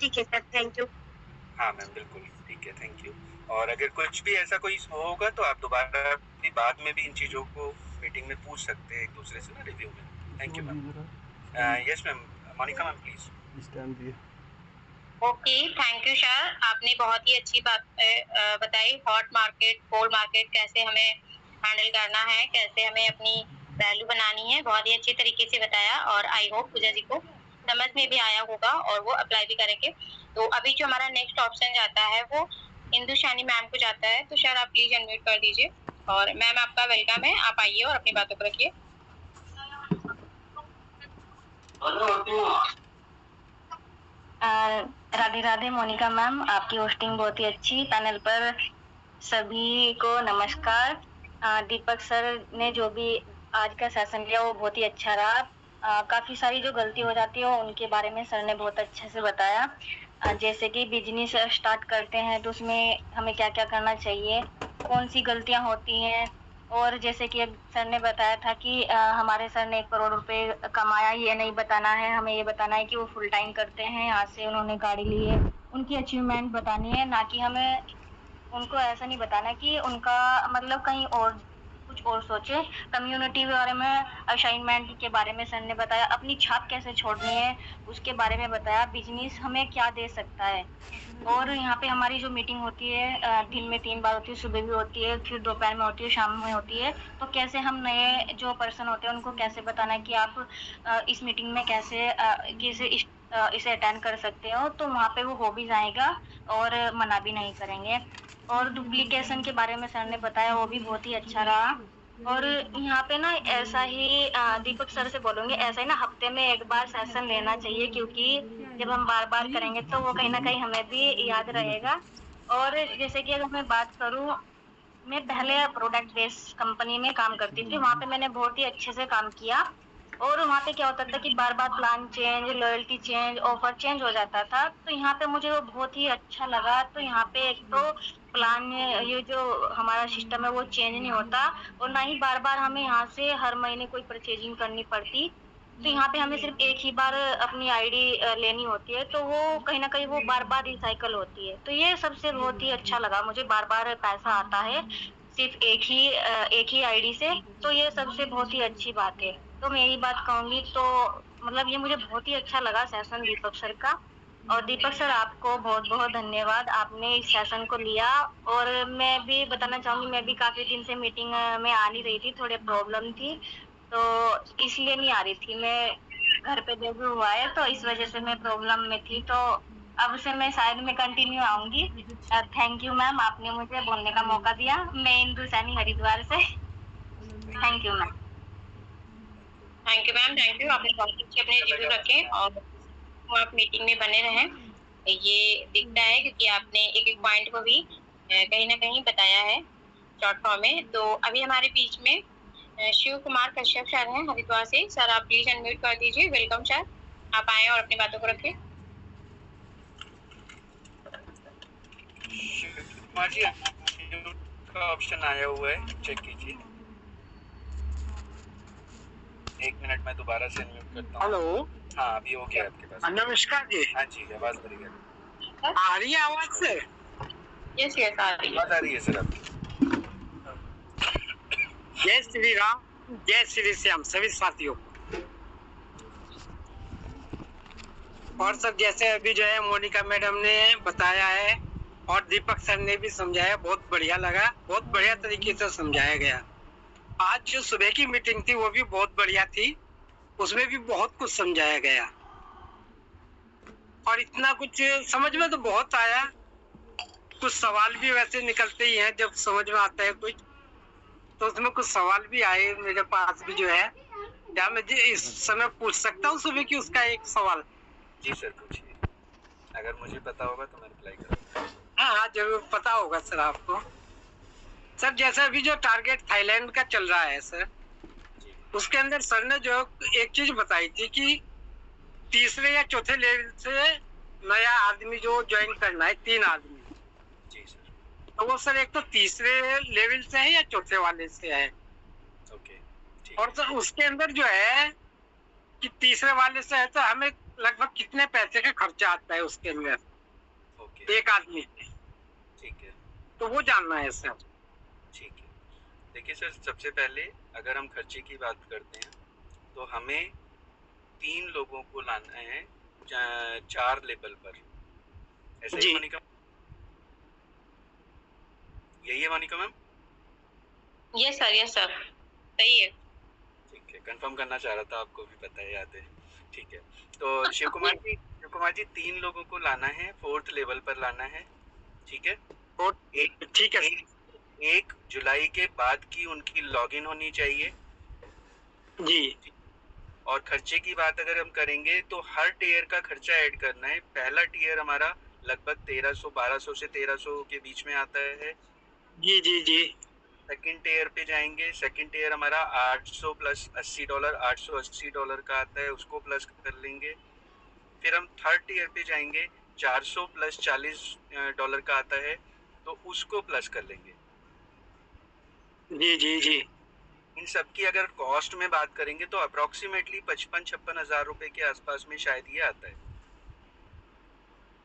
ठीक है सर, थैंक यू। हाँ मैम, बिल्कुल ठीक है, थैंक यू। और अगर कुछ भी ऐसा कोई होगा तो आप दोबारा भी बाद में भी इन चीज़ों को मीटिंग में पूछ सकते हैं एक दूसरे से ना, रिव्यू में। Thank you ma'am. Yes ma'am, Monika ma'am please. Okay, thank you sir. आपने बहुत ही अच्छी बात बताई, हॉट मार्केट, कोल्ड मार्केट कैसे हमें हैंडल करना है, कैसे हमें अपनी वैल्यू बनानी है, बहुत ही अच्छी तरीके से बताया। और आई होप पूजा जी को समझ में भी आया होगा और वो अप्लाई भी करेंगे। तो अभी जो हमारा नेक्स्ट ऑप्शन जाता है वो इंदु शानी मैम को जाता है। तो सर आप प्लीज अनम्यूट कर दीजिए। और मैम आपका वेलकम है, आप आइए और अपनी बातों को रखिए। राधे राधे मोनिका मैम, आपकी होस्टिंग बहुत ही अच्छी। पैनल पर सभी को नमस्कार। दीपक सर ने जो भी आज का सेशन लिया वो बहुत ही अच्छा रहा। काफी सारी जो गलती हो जाती है उनके बारे में सर ने बहुत अच्छे से बताया। जैसे कि बिजनेस स्टार्ट करते हैं तो उसमें हमें क्या क्या करना चाहिए, कौन सी गलतियां होती हैं। और जैसे कि सर ने बताया था कि हमारे सर ने 1 करोड़ रुपए कमाया, ये नहीं बताना है, हमें ये बताना है कि वो फुल टाइम करते हैं, यहाँ से उन्होंने गाड़ी ली है, उनकी अचीवमेंट बतानी है, ना कि हमें उनको ऐसा नहीं बताना कि उनका मतलब कहीं और कुछ और सोचे। कम्युनिटी के बारे में, असाइनमेंट के बारे में सर ने बताया, अपनी छाप कैसे छोड़नी है उसके बारे में बताया, बिजनेस हमें क्या दे सकता है। और यहाँ पे हमारी जो मीटिंग होती है दिन में 3 बार होती है, सुबह भी होती है, फिर दोपहर में होती है, शाम में होती है। तो कैसे हम नए जो पर्सन होते हैं उनको कैसे बताना है कि आप इस मीटिंग में कैसे इसे अटेंड कर सकते हो, तो वहाँ पे वो हो भी जाएगा और मना भी नहीं करेंगे। और डुप्लीकेशन के बारे में सर ने बताया, वो भी बहुत ही अच्छा रहा। और यहाँ पे ना ऐसा ही दीपक सर से बोलूंगी, ऐसा ही ना हफ्ते में 1 बार सेशन लेना चाहिए, क्योंकि जब हम बार बार करेंगे तो वो कहीं ना कहीं हमें भी याद रहेगा। और जैसे कि अगर मैं बात करूँ, मैं पहले प्रोडक्ट बेस्ड कंपनी में काम करती थी, वहाँ पे मैंने बहुत ही अच्छे से काम किया। और वहाँ पे क्या होता था कि बार बार plan change, loyalty change, offer change हो जाता था। तो यहाँ पे मुझे वो बहुत ही अच्छा लगा। तो यहाँ पे एक तो प्लान, ये जो हमारा सिस्टम है वो चेंज नहीं होता, और ना ही बार बार हमें यहाँ से हर महीने कोई परचेजिंग करनी पड़ती। तो यहाँ पे हमें सिर्फ एक ही बार अपनी आईडी लेनी होती है, तो वो कहीं ना कहीं वो बार बार रिसाइकल होती है। तो ये सबसे बहुत ही अच्छा लगा मुझे, बार बार पैसा आता है सिर्फ एक ही आईडी से। तो ये सबसे बहुत ही अच्छी बात है। तो मैं यही बात कहूंगी, तो मतलब ये मुझे बहुत ही अच्छा लगा सेशन दीपक सर का। और दीपक सर, आपको बहुत बहुत धन्यवाद, आपने इस सेशन को लिया। और मैं भी बताना चाहूंगी, मैं भी काफी दिन से मीटिंग में आ नहीं रही थी, थोड़े प्रॉब्लम थी, तो इसलिए नहीं आ रही थी मैं। घर पे बेबी हुआ है, तो इस वजह से मैं प्रॉब्लम में थी। तो अब से मैं शायद मैं कंटिन्यू आऊंगी। थैंक यू मैम, आपने मुझे बोलने का मौका दिया। मैं इंदु सैनी, हरिद्वार से। Thank you ma'am. Thank you ma'am, thank you. आपने बहुत अच्छे अपने रिव्यू रखे और आप मीटिंग में बने रहें, ये दिखता है क्योंकि आपने एक एक पॉइंट को भी कहीं ना कहीं बताया है शॉर्ट फॉर्म में। तो अभी हमारे बीच में शिव कुमार कश्यप सर हैं हरिद्वार से। सर आप प्लीज अनम्यूट कर दीजिए। वेलकम सर, आप आए और अपनी बातों को रखें। कुमार जी का ऑप्शन आया हुआ है, चेक कीजिए। एक मिनट में दोबारा से अनम्यूट करता हूँ। हेलो। हाँ अभी हो गया आपके पास। नमस्कार जी। हाँ जी, आवाज आ रही है। आ रही है आवाज से? यस यस आ रही है। आवाज आ रही है सर आपकी। जय श्री राम, जय श्री श्याम सभी साथियों को। और सब जैसे अभी जो है मोनिका मैडम ने बताया है और दीपक सर ने भी समझाया, बहुत बढ़िया लगा, बहुत बढ़िया तरीके से समझाया गया। आज जो सुबह की मीटिंग थी वो भी बहुत बढ़िया थी, उसमें भी बहुत कुछ समझाया गया और इतना कुछ समझ में तो बहुत आया। कुछ सवाल भी वैसे निकलते ही हैं जब समझ में आता है कुछ, तो उसमें कुछ सवाल भी आए मेरे पास भी जो है। क्या मैं जी इस समय पूछ सकता हूँ सुबह की उसका एक सवाल? जी सर पूछिए, अगर मुझे पता होगा तो मैं रिप्लाई करूँगा। हाँ हाँ जरूर पता होगा सर आपको। सर जैसे अभी जो टारगेट थाईलैंड का चल रहा है सर, उसके अंदर सर ने जो एक चीज बताई थी कि तीसरे या चौथे लेवल से नया आदमी जो ज्वाइन करना है, 3 आदमी। जी सर। तो वो सर एक तो तीसरे लेवल से है या चौथे वाले से है? ओके। और सर उसके अंदर जो है कि तीसरे वाले से है तो हमें लगभग कितने पैसे का खर्चा आता है उसके अंदर? ओके। एक आदमी पे। ठीक है, तो वो जानना है सर। ठीक है। देखिए सर, सबसे पहले अगर हम खर्चे की बात करते हैं तो हमें 3 लोगों को लाना है 4 लेवल पर। ऐसे ही मोनिका? यही है मोनिका मैम? यस सर सही है। ठीक है, कंफर्म करना चाह रहा था, आपको भी पता है, याद है। ठीक है, तो शिव कुमार जी 3 लोगों को लाना है, 4th लेवल पर लाना है। ठीक है। ठीक है। 1 जुलाई के बाद की उनकी लॉगिन होनी चाहिए। जी। और खर्चे की बात अगर हम करेंगे तो हर टीयर का खर्चा ऐड करना है। पहला टीयर हमारा लगभग 1200 से 1300 के बीच में आता है। जी जी जी। सेकंड टीयर पे जाएंगे, सेकंड टीयर हमारा 800 प्लस $80, $880 का आता है, उसको प्लस कर लेंगे। फिर हम थर्ड टीयर पे जाएंगे, 400 प्लस $40 का आता है, तो उसको प्लस कर लेंगे। जी जी जी। इन सब की अगर कॉस्ट में बात करेंगे तो अप्रोक्सीमेटली 55-56 हजार रुपए के आसपास में शायद ये आता है।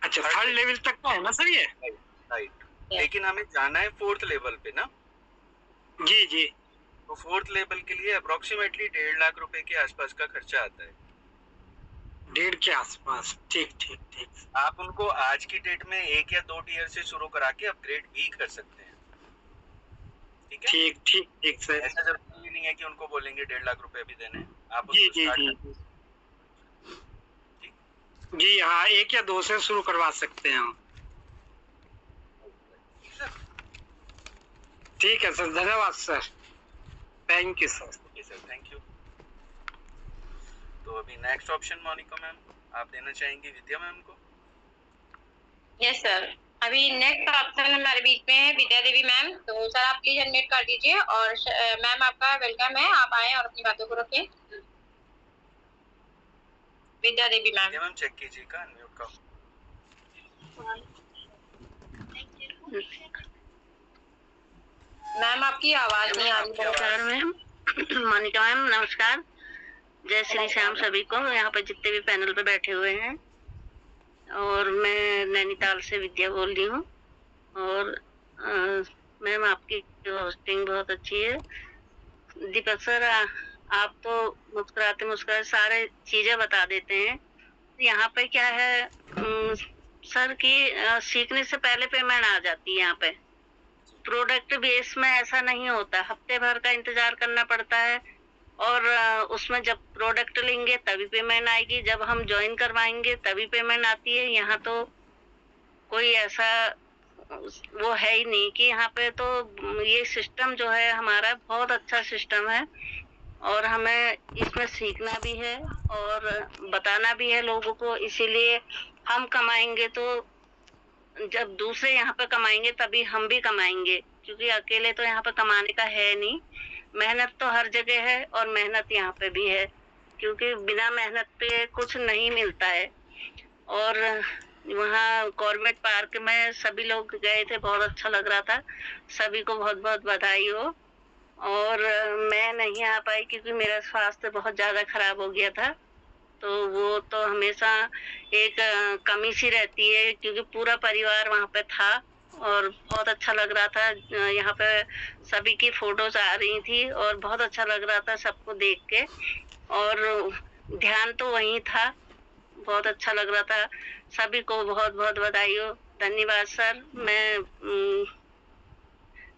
अच्छा, थर्ड लेवल तक का है ना सर ये? राइट। लेकिन हमें जाना है 4th लेवल पे ना। जी जी। तो 4th लेवल के लिए अप्रोक्सीमेटली 1.5 लाख रुपए के आसपास का खर्चा आता है। 1.5 के आसपास। ठीक ठीक ठीक। आप उनको आज की डेट में 1 या 2 टीयर से शुरू करा के अपग्रेड भी कर सकते हैं। ठीक है, ठीक ठीक ठीक सर। ऐसा जरूरी नहीं है कि उनको बोलेंगे 1.5 लाख रुपए भी देने। आप जी जी जी जी। हाँ, 1 या 2 से शुरू करवा सकते हैं हम। ठीक है सर, धन्यवाद sir. Thank you sir. Okay sir, thank you. तो अभी नेक्स्ट ऑप्शन मोनिका मैम आप देना चाहेंगे विद्या मैम को? यस सर, अभी नेक्स्ट ऑप्शन हमारे बीच में है विद्या देवी मैम। तो सर आप प्लीज अनम्यूट कर दीजिए और मैम आपका वेलकम है, आप आए और अपनी बातों को रखें। विद्या देवी मैम। मैम चेक कीजिए का अनम्यूट का। मैम आपकी आवाज नहीं आ रही। नमस्कार मैम। मोनिका मैम नमस्कार। जय श्री श्याम सभी को, यहाँ पे जितने भी पैनल पे बैठे हुए हैं। और मैं नैनीताल से विद्या बोल रही हूँ। और मैम आपकी होस्टिंग बहुत अच्छी है। दीपक सर आप तो मुस्कुराते मुस्कुराते सारे चीजें बता देते हैं। यहाँ पे क्या है सर की सीखने से पहले पेमेंट आ जाती है। यहाँ पे प्रोडक्ट बेस में ऐसा नहीं होता, हफ्ते भर का इंतजार करना पड़ता है। और उसमें जब प्रोडक्ट लेंगे तभी पेमेंट आएगी, जब हम ज्वाइन करवाएंगे तभी पेमेंट आती है। यहाँ तो कोई ऐसा वो है ही नहीं कि यहाँ पे तो ये सिस्टम जो है हमारा बहुत अच्छा सिस्टम है। और हमें इसमें सीखना भी है और बताना भी है लोगों को। इसीलिए हम कमाएंगे तो जब दूसरे यहाँ पे कमाएंगे तभी हम भी कमाएंगे, क्योंकि अकेले तो यहाँ पे कमाने का है नहीं। मेहनत तो हर जगह है और मेहनत यहाँ पे भी है, क्योंकि बिना मेहनत पे कुछ नहीं मिलता है। और वहाँ कॉर्बेट पार्क में सभी लोग गए थे, बहुत अच्छा लग रहा था। सभी को बहुत बहुत बधाई हो। और मैं नहीं आ पाई क्योंकि मेरा स्वास्थ्य बहुत ज़्यादा खराब हो गया था। तो वो तो हमेशा एक कमी सी रहती है, क्योंकि पूरा परिवार वहाँ पे था और बहुत अच्छा लग रहा था। यहाँ पे सभी की फोटोज आ रही थी और बहुत अच्छा लग रहा था सबको देख के। और ध्यान तो वहीं था, बहुत अच्छा लग रहा था। सभी को बहुत बहुत बधाई हो। धन्यवाद सर। मैं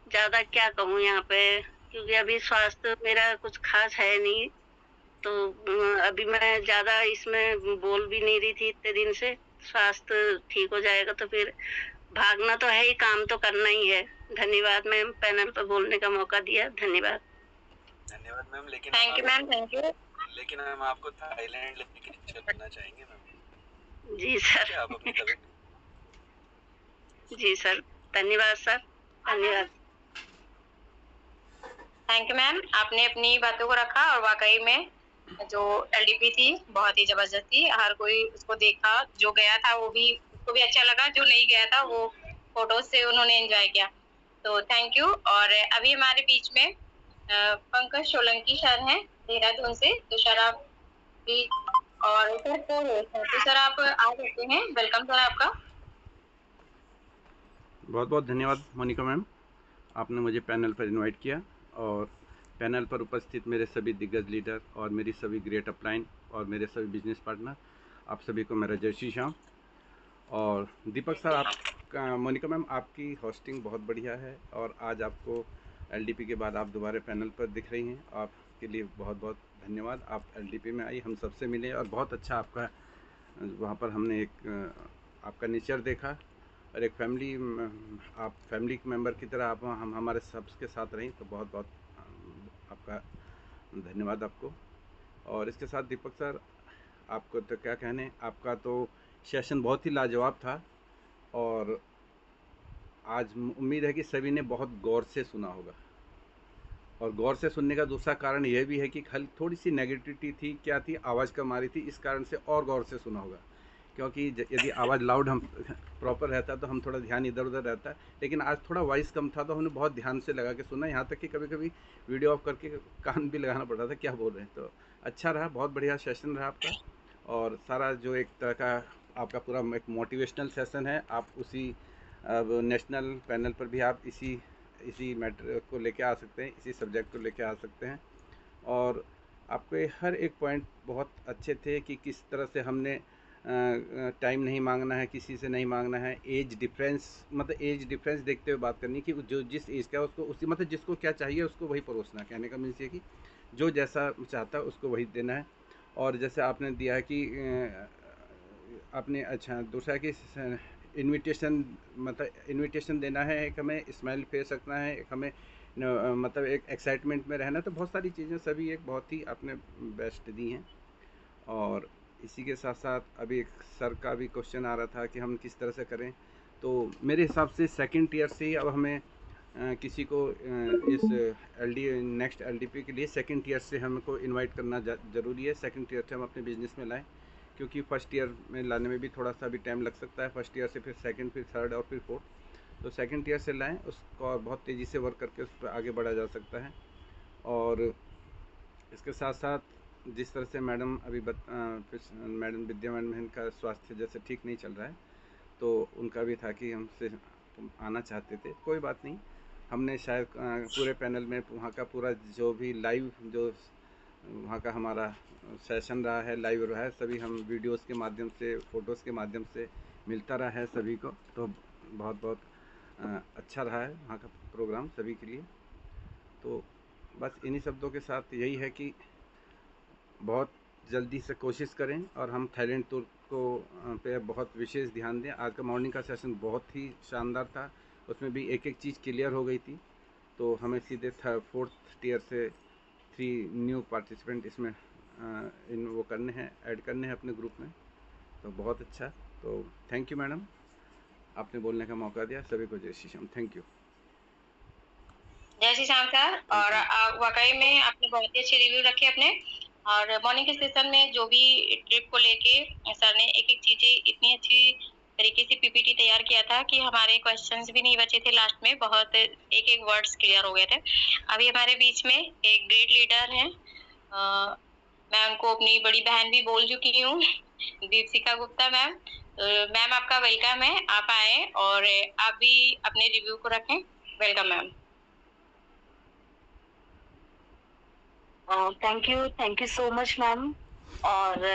ज़्यादा क्या कहूँ यहाँ पे, क्योंकि अभी स्वास्थ्य मेरा कुछ खास है नहीं। तो अभी मैं ज़्यादा इसमें बोल भी नहीं रही थी इतने दिन से। स्वास्थ्य ठीक हो जाएगा तो फिर भागना तो है ही, काम तो करना ही है। धन्यवाद मैम, पैनल पर बोलने का मौका दिया। धन्यवाद। धन्यवाद मैम। लेकिन thank you ma'am, thank you. लेकिन हम आपको थाईलैंड लेके चलना चाहेंगे मैम। जी सर। आप अपनी तबीयत। जी सर, धन्यवाद सर, धन्यवाद। थैंक यू मैम, आपने अपनी बातों को रखा और वाकई में जो एलडीपी थी बहुत ही जबरदस्त थी। हर कोई उसको देखा, जो गया था वो भी, उसको भी अच्छा लगा, जो नहीं गया था वो फोटोज से उन्होंने एंजॉय किया। तो थैंक यू। और अभी हमारे बीच में पंकज सोलंकी सर हैं देहरादून से। तो सर आप भी और सर तो सर आप आ सकते हैं। वेलकम सर आपका। बहुत बहुत धन्यवाद मोनिका मैम, आपने मुझे पैनल पर इनवाइट किया। और पैनल पर उपस्थित मेरे सभी दिग्गज लीडर और मेरी सभी ग्रेट अपलाइन और मेरे सभी बिजनेस पार्टनर, आप सभी को मेरा जय श्री श्याम। और दीपक सर, आप मोनिका मैम आपकी होस्टिंग बहुत बढ़िया है और आज आपको एलडीपी के बाद आप दोबारा पैनल पर दिख रही हैं। आपके लिए बहुत बहुत धन्यवाद। आप एलडीपी में आई, हम सबसे मिले और बहुत अच्छा आपका वहाँ पर हमने एक आपका नेचर देखा और एक फैमिली, आप फैमिली मेम्बर की तरह आप हम हमारे सबके साथ रहीं। तो बहुत बहुत आपका धन्यवाद आपको। और इसके साथ दीपक सर, आपको तो क्या कहने, आपका तो सेशन बहुत ही लाजवाब था। और आज उम्मीद है कि सभी ने बहुत गौर से सुना होगा। और गौर से सुनने का दूसरा कारण यह भी है कि कल थोड़ी सी नेगेटिविटी थी, क्या थी, आवाज़ कम आ रही थी, इस कारण से और गौर से सुना होगा। क्योंकि यदि आवाज़ लाउड हम प्रॉपर रहता तो हम थोड़ा ध्यान इधर उधर रहता, लेकिन आज थोड़ा वॉइस कम था तो हमने बहुत ध्यान से लगा के सुना। यहाँ तक कि कभी कभी वीडियो ऑफ करके कान भी लगाना पड़ रहा था क्या बोल रहे हैं। तो अच्छा रहा, बहुत बढ़िया सेशन रहा आपका। और सारा जो एक तरह का आपका पूरा एक मोटिवेशनल सेशन है, आप उसी अब नेशनल पैनल पर भी आप इसी मैटर को लेके आ सकते हैं, इसी सब्जेक्ट को लेके आ सकते हैं। और आपके हर एक पॉइंट बहुत अच्छे थे कि किस तरह से हमने टाइम नहीं मांगना है, किसी से नहीं मांगना है। एज डिफरेंस, मतलब एज डिफरेंस देखते हुए बात करनी कि जो जिस एज का है उसको उसी, मतलब जिसको क्या चाहिए उसको वही परोसना। कहने का मीन्स ये कि जो जैसा चाहता है उसको वही देना है। और जैसे आपने दिया है कि आपने अच्छा दूसरा कि इनविटेशन, मतलब इनविटेशन देना है, एक हमें स्माइल फेस रखना है, एक हमें मतलब एक एक्साइटमेंट में रहना। तो बहुत सारी चीज़ें सभी एक बहुत ही आपने बेस्ट दी हैं। और इसी के साथ साथ अभी एक सर का भी क्वेश्चन आ रहा था कि हम किस तरह से करें। तो मेरे हिसाब से सेकंड ईयर से ही अब हमें किसी को इस नेक्स्ट एलडीपी के लिए सेकंड ईयर से हमको इनवाइट करना ज़रूरी है। सेकंड ईयर से हम अपने बिजनेस में लाएं, क्योंकि फर्स्ट ईयर में लाने में भी थोड़ा सा भी टाइम लग सकता है, फर्स्ट ईयर से फिर सेकंड, फिर थर्ड और फिर फोर्थ। तो सेकंड ईयर से लाएं, उसको और बहुत तेज़ी से वर्क करके उस पर आगे बढ़ा जा सकता है। और इसके साथ साथ जिस तरह से मैडम अभी मैडम विद्या मैडम का स्वास्थ्य जैसे ठीक नहीं चल रहा है, तो उनका भी था कि हमसे आना चाहते थे, कोई बात नहीं। हमने शायद पूरे पैनल में वहाँ का पूरा जो भी लाइव जो वहाँ का हमारा सेशन रहा है, लाइव रहा है, सभी हम वीडियोस के माध्यम से, फ़ोटोज़ के माध्यम से मिलता रहा है सभी को। तो बहुत बहुत अच्छा रहा है वहाँ का प्रोग्राम सभी के लिए। तो बस इन्हीं शब्दों के साथ यही है कि बहुत जल्दी से कोशिश करें और हम थाईलैंड टूर को पे बहुत विशेष ध्यान दें। आज का मॉर्निंग का सेशन बहुत ही शानदार था, उसमें भी एक एक चीज़ क्लियर हो गई थी। तो हमें सीधे फोर्थ टीयर से 3 न्यू पार्टिसिपेंट इसमें वो करने हैं, ऐड करने हैं अपने ग्रुप में। तो बहुत अच्छा। तो थैंक यू मैडम, आपने बोलने का मौका दिया। सभी को जय श्री श्याम। Thank you. जय श्री श्याम सर। और वाकई में आपने बहुत ही अच्छे रिव्यू रखे अपने, और मॉर्निंग के सेशन में जो भी ट्रिप को लेके सर ने एक एक चीजें इतनी अच्छी तरीके से पीपीटी तैयार किया था कि हमारे क्वेश्चंस भी नहीं बचे थे लास्ट में, बहुत एक एक वर्ड्स क्लियर हो गए थे। अभी हमारे बीच में एक ग्रेट लीडर हैं, मैं उनको अपनी बड़ी बहन भी बोल चुकी हूँ, दीपशिखा गुप्ता मैम। मैम आपका वेलकम है, आप आए और आप भी अपने रिव्यू को रखें। Welcome ma'am. Thank you so much ma'am. और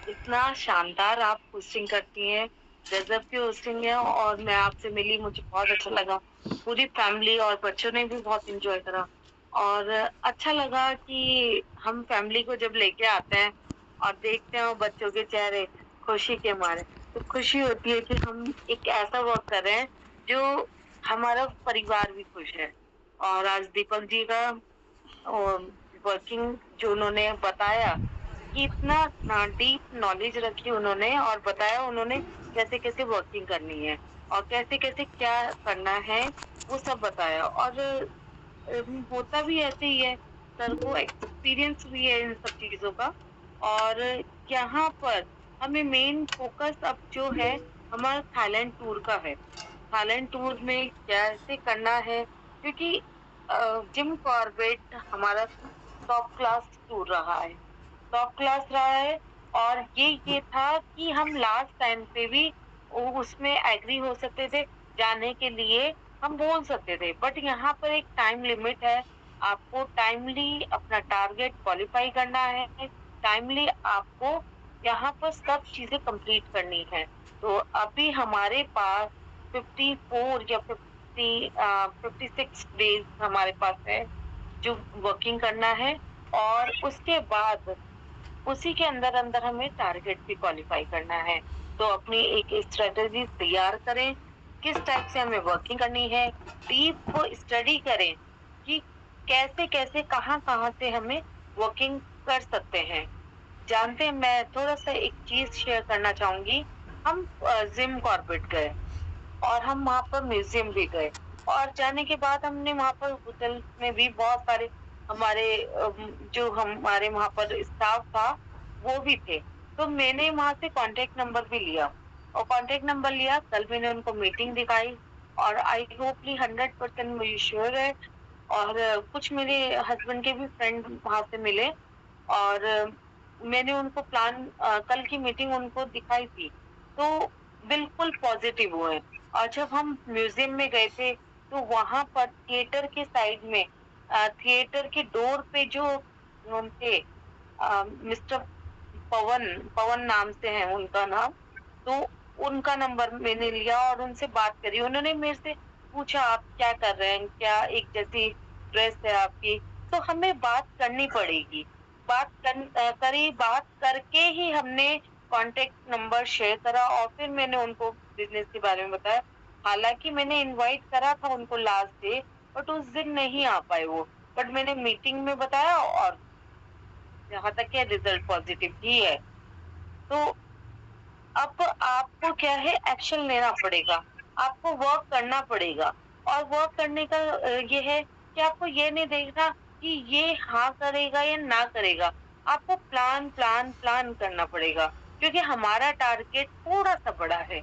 इतना शानदार आप होस्टिंग करती हैं, गजब की होस्टिंग है। और मैं आपसे मिली, मुझे बहुत अच्छा लगा। पूरी फैमिली और बच्चों ने भी बहुत एंजॉय करा। और अच्छा लगा कि हम फैमिली को जब लेके आते हैं और देखते हैं बच्चों के चेहरे खुशी के मारे, तो खुशी होती है कि हम एक ऐसा वर्क कर रहे हैं जो हमारा परिवार भी खुश है। और आज दीपक जी का वर्किंग जो उन्होंने बताया कि इतना डीप नॉलेज रखी उन्होंने, और बताया उन्होंने कैसे कैसे वर्किंग करनी है और कैसे कैसे क्या करना है, वो सब बताया। और होता भी ऐसे ही है, सर को एक्सपीरियंस भी है इन सब चीजों का। और यहाँ पर हमें मेन फोकस अब जो है हमारा थाईलैंड टूर का है। थाईलैंड टूर में कैसे करना है, क्योंकि जिम कॉर्बेट हमारा टॉप क्लास टूर रहा है, टॉप क्लास रहा है। और ये था कि हम लास्ट टाइम पे भी उसमें एग्री हो सकते थे जाने के लिए, हम बोल सकते थे, बट यहाँ पर एक टाइम लिमिट है। आपको टाइमली अपना टारगेट क्वालिफाई करना है, टाइमली आपको यहाँ पर सब चीजें कंप्लीट करनी है। तो अभी हमारे पास 54 या 56 डेज हमारे पास है जो वर्किंग करना है। और उसके बाद उसी के अंदर अंदर हमें टारगेट भी क्वालिफाई करना है। तो अपनी एक स्ट्रेटेजी तैयार करें, किस टाइप से हमें वर्किंग करनी है, डीप स्टडी करें कि कैसे कैसे कहाँ से हमें वर्किंग कर सकते हैं। जानते हैं, मैं थोड़ा सा एक चीज शेयर करना चाहूंगी। हम जिम कॉर्बेट गए और हम वहाँ पर म्यूजियम भी गए, और जाने के बाद हमने वहाँ पर होटल में भी बहुत सारे हमारे जो हमारे वहाँ पर स्टाफ था वो भी थे। तो मैंने वहाँ से कांटेक्ट नंबर भी लिया, और कांटेक्ट नंबर लिया, कल मैंने उनको मीटिंग दिखाई, और आई होपली 100% मुझे श्योर है। और कुछ मेरे हस्बैंड के भी फ्रेंड वहाँ से मिले, और मैंने उनको प्लान कल की मीटिंग उनको दिखाई थी, तो बिल्कुल पॉजिटिव हुए। और जब हम म्यूजियम में गए थे तो वहां पर थिएटर के साइड में थिएटर के डोर पे जो थे मिस्टर पवन नाम से है उनका नाम, तो उनका नंबर मैंने लिया और उनसे बात करी। उन्होंने मेरे से पूछा आप क्या कर रहे हैं, क्या एक जैसी ड्रेस है आपकी, तो हमें बात करनी पड़ेगी। बात करके ही हमने कांटेक्ट नंबर शेयर करा, और फिर मैंने उनको बिजनेस के बारे में बताया। हालांकि मैंने इनवाइट करा था उनको लास्ट डे, बट उस दिन नहीं आ पाए वो, बट मैंने मीटिंग में बताया, और यहाँ तक के रिजल्ट पॉजिटिव ही है। तो अब आपको क्या है, एक्शन लेना पड़ेगा, आपको वर्क करना पड़ेगा। और वर्क करने का ये है कि आपको ये नहीं देखना कि ये हाँ करेगा या ना करेगा, आपको प्लान प्लान प्लान करना पड़ेगा, क्योंकि हमारा टारगेट थोड़ा सा बड़ा है।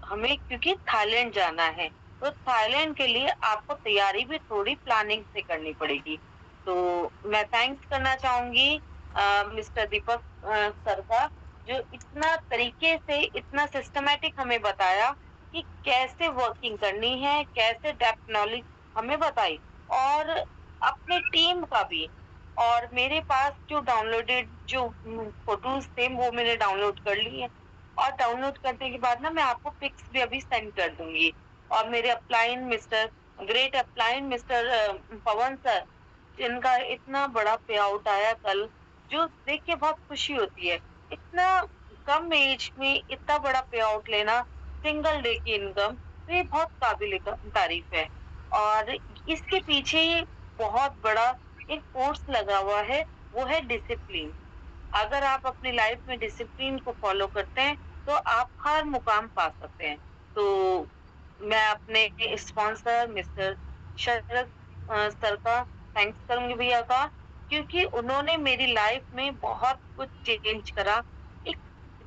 हमें क्योंकि थाईलैंड जाना है, तो थाईलैंड के लिए आपको तैयारी भी थोड़ी प्लानिंग से करनी पड़ेगी। तो मैं थैंक्स करना चाहूंगी मिस्टर दीपक सर का, जो इतना तरीके से इतना सिस्टमैटिक हमें बताया कि कैसे वर्किंग करनी है, कैसे डेप्थ नॉलेज हमें बताई, और अपनी टीम का भी। और मेरे पास जो डाउनलोडेड जो फोटोज थे वो मैंने डाउनलोड कर लिए, और डाउनलोड करने के बाद ना मैं आपको पिक्स भी अभी सेंड कर दूंगी। और मेरे upline mister great upline mister Pavan sir, जिनका इतना बड़ा पे आउट आया कल, जो देख के बहुत खुशी होती है। इतना कम एज में इतना बड़ा पे आउट लेना, सिंगल डे की इनकम, तो ये बहुत काबिल तारीफ है। और इसके पीछे बहुत बड़ा एक फोर्स लगा हुआ है, वो है डिसिप्लिन। अगर आप अपनी लाइफ में डिसिप्लिन को फॉलो करते हैं तो आप हर मुकाम पा सकते हैं। तो मैं अपने स्पॉन्सर मिस्टर शरद सर का थैंक्स करूंगी, भैया का, क्योंकि उन्होंने मेरी लाइफ में बहुत कुछ चेंज करा। एक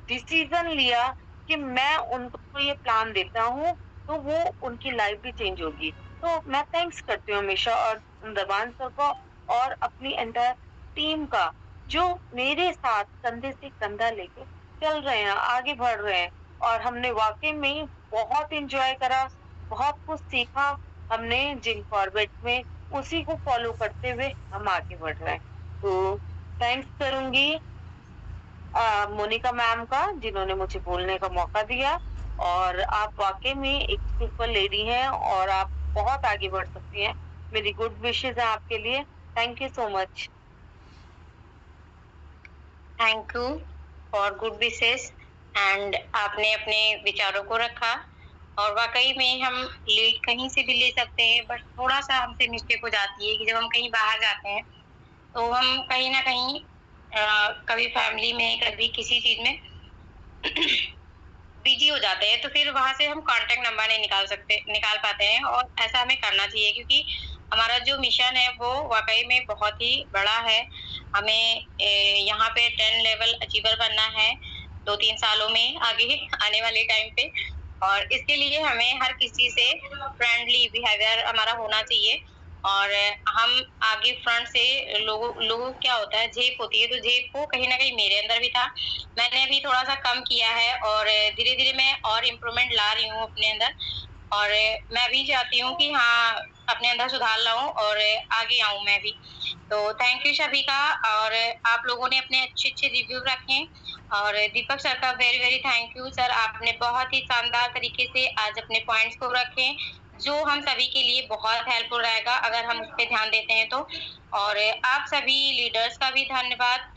डिसीजन लिया कि मैं उनको ये प्लान देता हूँ तो वो उनकी लाइफ भी चेंज होगी। तो मैं थैंक्स करती हूँ हमेशा, और दरबान सर को और अपनी एंटायर टीम का, जो मेरे साथ कंधे से कंधा लेके चल रहे हैं, आगे बढ़ रहे हैं। और हमने वाकई में बहुत एंजॉय करा, बहुत कुछ सीखा हमने जिम कॉर्बेट में, उसी को फॉलो करते हुए हम आगे बढ़ रहे हैं। तो थैंक्स करूंगी मोनिका मैम का, जिन्होंने मुझे बोलने का मौका दिया। और आप वाकई में एक सुपर लेडी हैं और आप बहुत आगे बढ़ सकती हैं। मेरी गुड विशेस है आपके लिए। Thank you so much. Thank you for good wishes. And आपने अपने विचारों को रखा, और वाकई में हम लीड कहीं से भी ले सकते हैं, बट थोड़ा सा हमसे मिस्टेक हो जाती है कि जब हम कहीं बाहर जाते हैं तो हम कहीं ना कहीं कभी फैमिली में, कभी किसी चीज में बिजी हो जाते हैं, तो फिर वहां से हम कांटेक्ट नंबर नहीं निकाल पाते हैं। और ऐसा हमें करना चाहिए, क्योंकि हमारा जो मिशन है वो वाकई में बहुत ही बड़ा है। हमें यहाँ पे 10 लेवल अचीवर बनना है 2-3 सालों में, आगे आने वाले टाइम पे। और इसके लिए हमें हर किसी से फ्रेंडली बिहेवियर हमारा होना चाहिए। और हम आगे फ्रंट से लोगों क्या होता है, झेप होती है, तो झेप को कहीं ना कहीं मेरे अंदर भी था। मैंने भी थोड़ा सा कम किया है, और धीरे धीरे मैं और इम्प्रूवमेंट ला रही हूँ अपने अंदर। और मैं भी चाहती हूँ कि हाँ, अपने अंदर सुधार लाऊं और आगे आऊं मैं भी। तो थैंक यू सभी का। और आप लोगों ने अपने अच्छे अच्छे रिव्यू रखे। और दीपक सर का very very thank you sir, आपने बहुत ही शानदार तरीके से आज अपने पॉइंट्स को रखे, जो हम सभी के लिए बहुत हेल्पफुल रहेगा अगर हम उस पर ध्यान देते हैं तो। और आप सभी लीडर्स का भी धन्यवाद,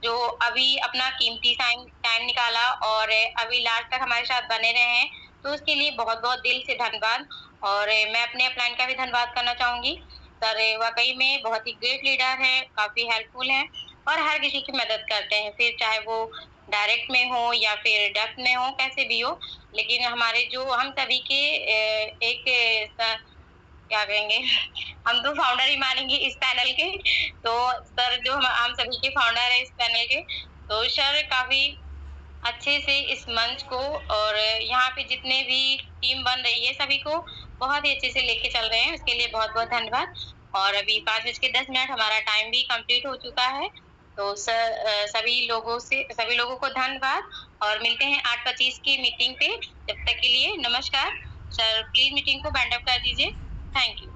जो अभी अपना कीमती टाइम निकाला और अभी लास्ट तक हमारे साथ बने रहे हैं, तो उसके लिए बहुत बहुत दिल से धन्यवाद। और मैं अपने अपलाइन का भी धन्यवाद करना चाहूंगी। सर वाकई में बहुत ही ग्रेट लीडर है, काफी हेल्पफुल है और हर किसी की मदद करते हैं, फिर चाहे वो डायरेक्ट में हो या फिर डक में हो, कैसे भी हो। लेकिन हमारे जो हम सभी के एक क्या कहेंगे, हम तो फाउंडर ही मानेंगे इस पैनल के। तो सर जो हम सभी के फाउंडर है इस पैनल के, तो सर काफी अच्छे से इस मंच को और यहाँ पे जितने भी टीम बन रही है सभी को बहुत ही अच्छे से लेके चल रहे हैं, उसके लिए बहुत बहुत धन्यवाद। और अभी 5:10 हमारा टाइम भी कंप्लीट हो चुका है। तो सर सभी लोगों को धन्यवाद, और मिलते हैं 8:25 की मीटिंग पे। जब तक के लिए नमस्कार। सर प्लीज मीटिंग को बैंड अप कर दीजिए। Thank you.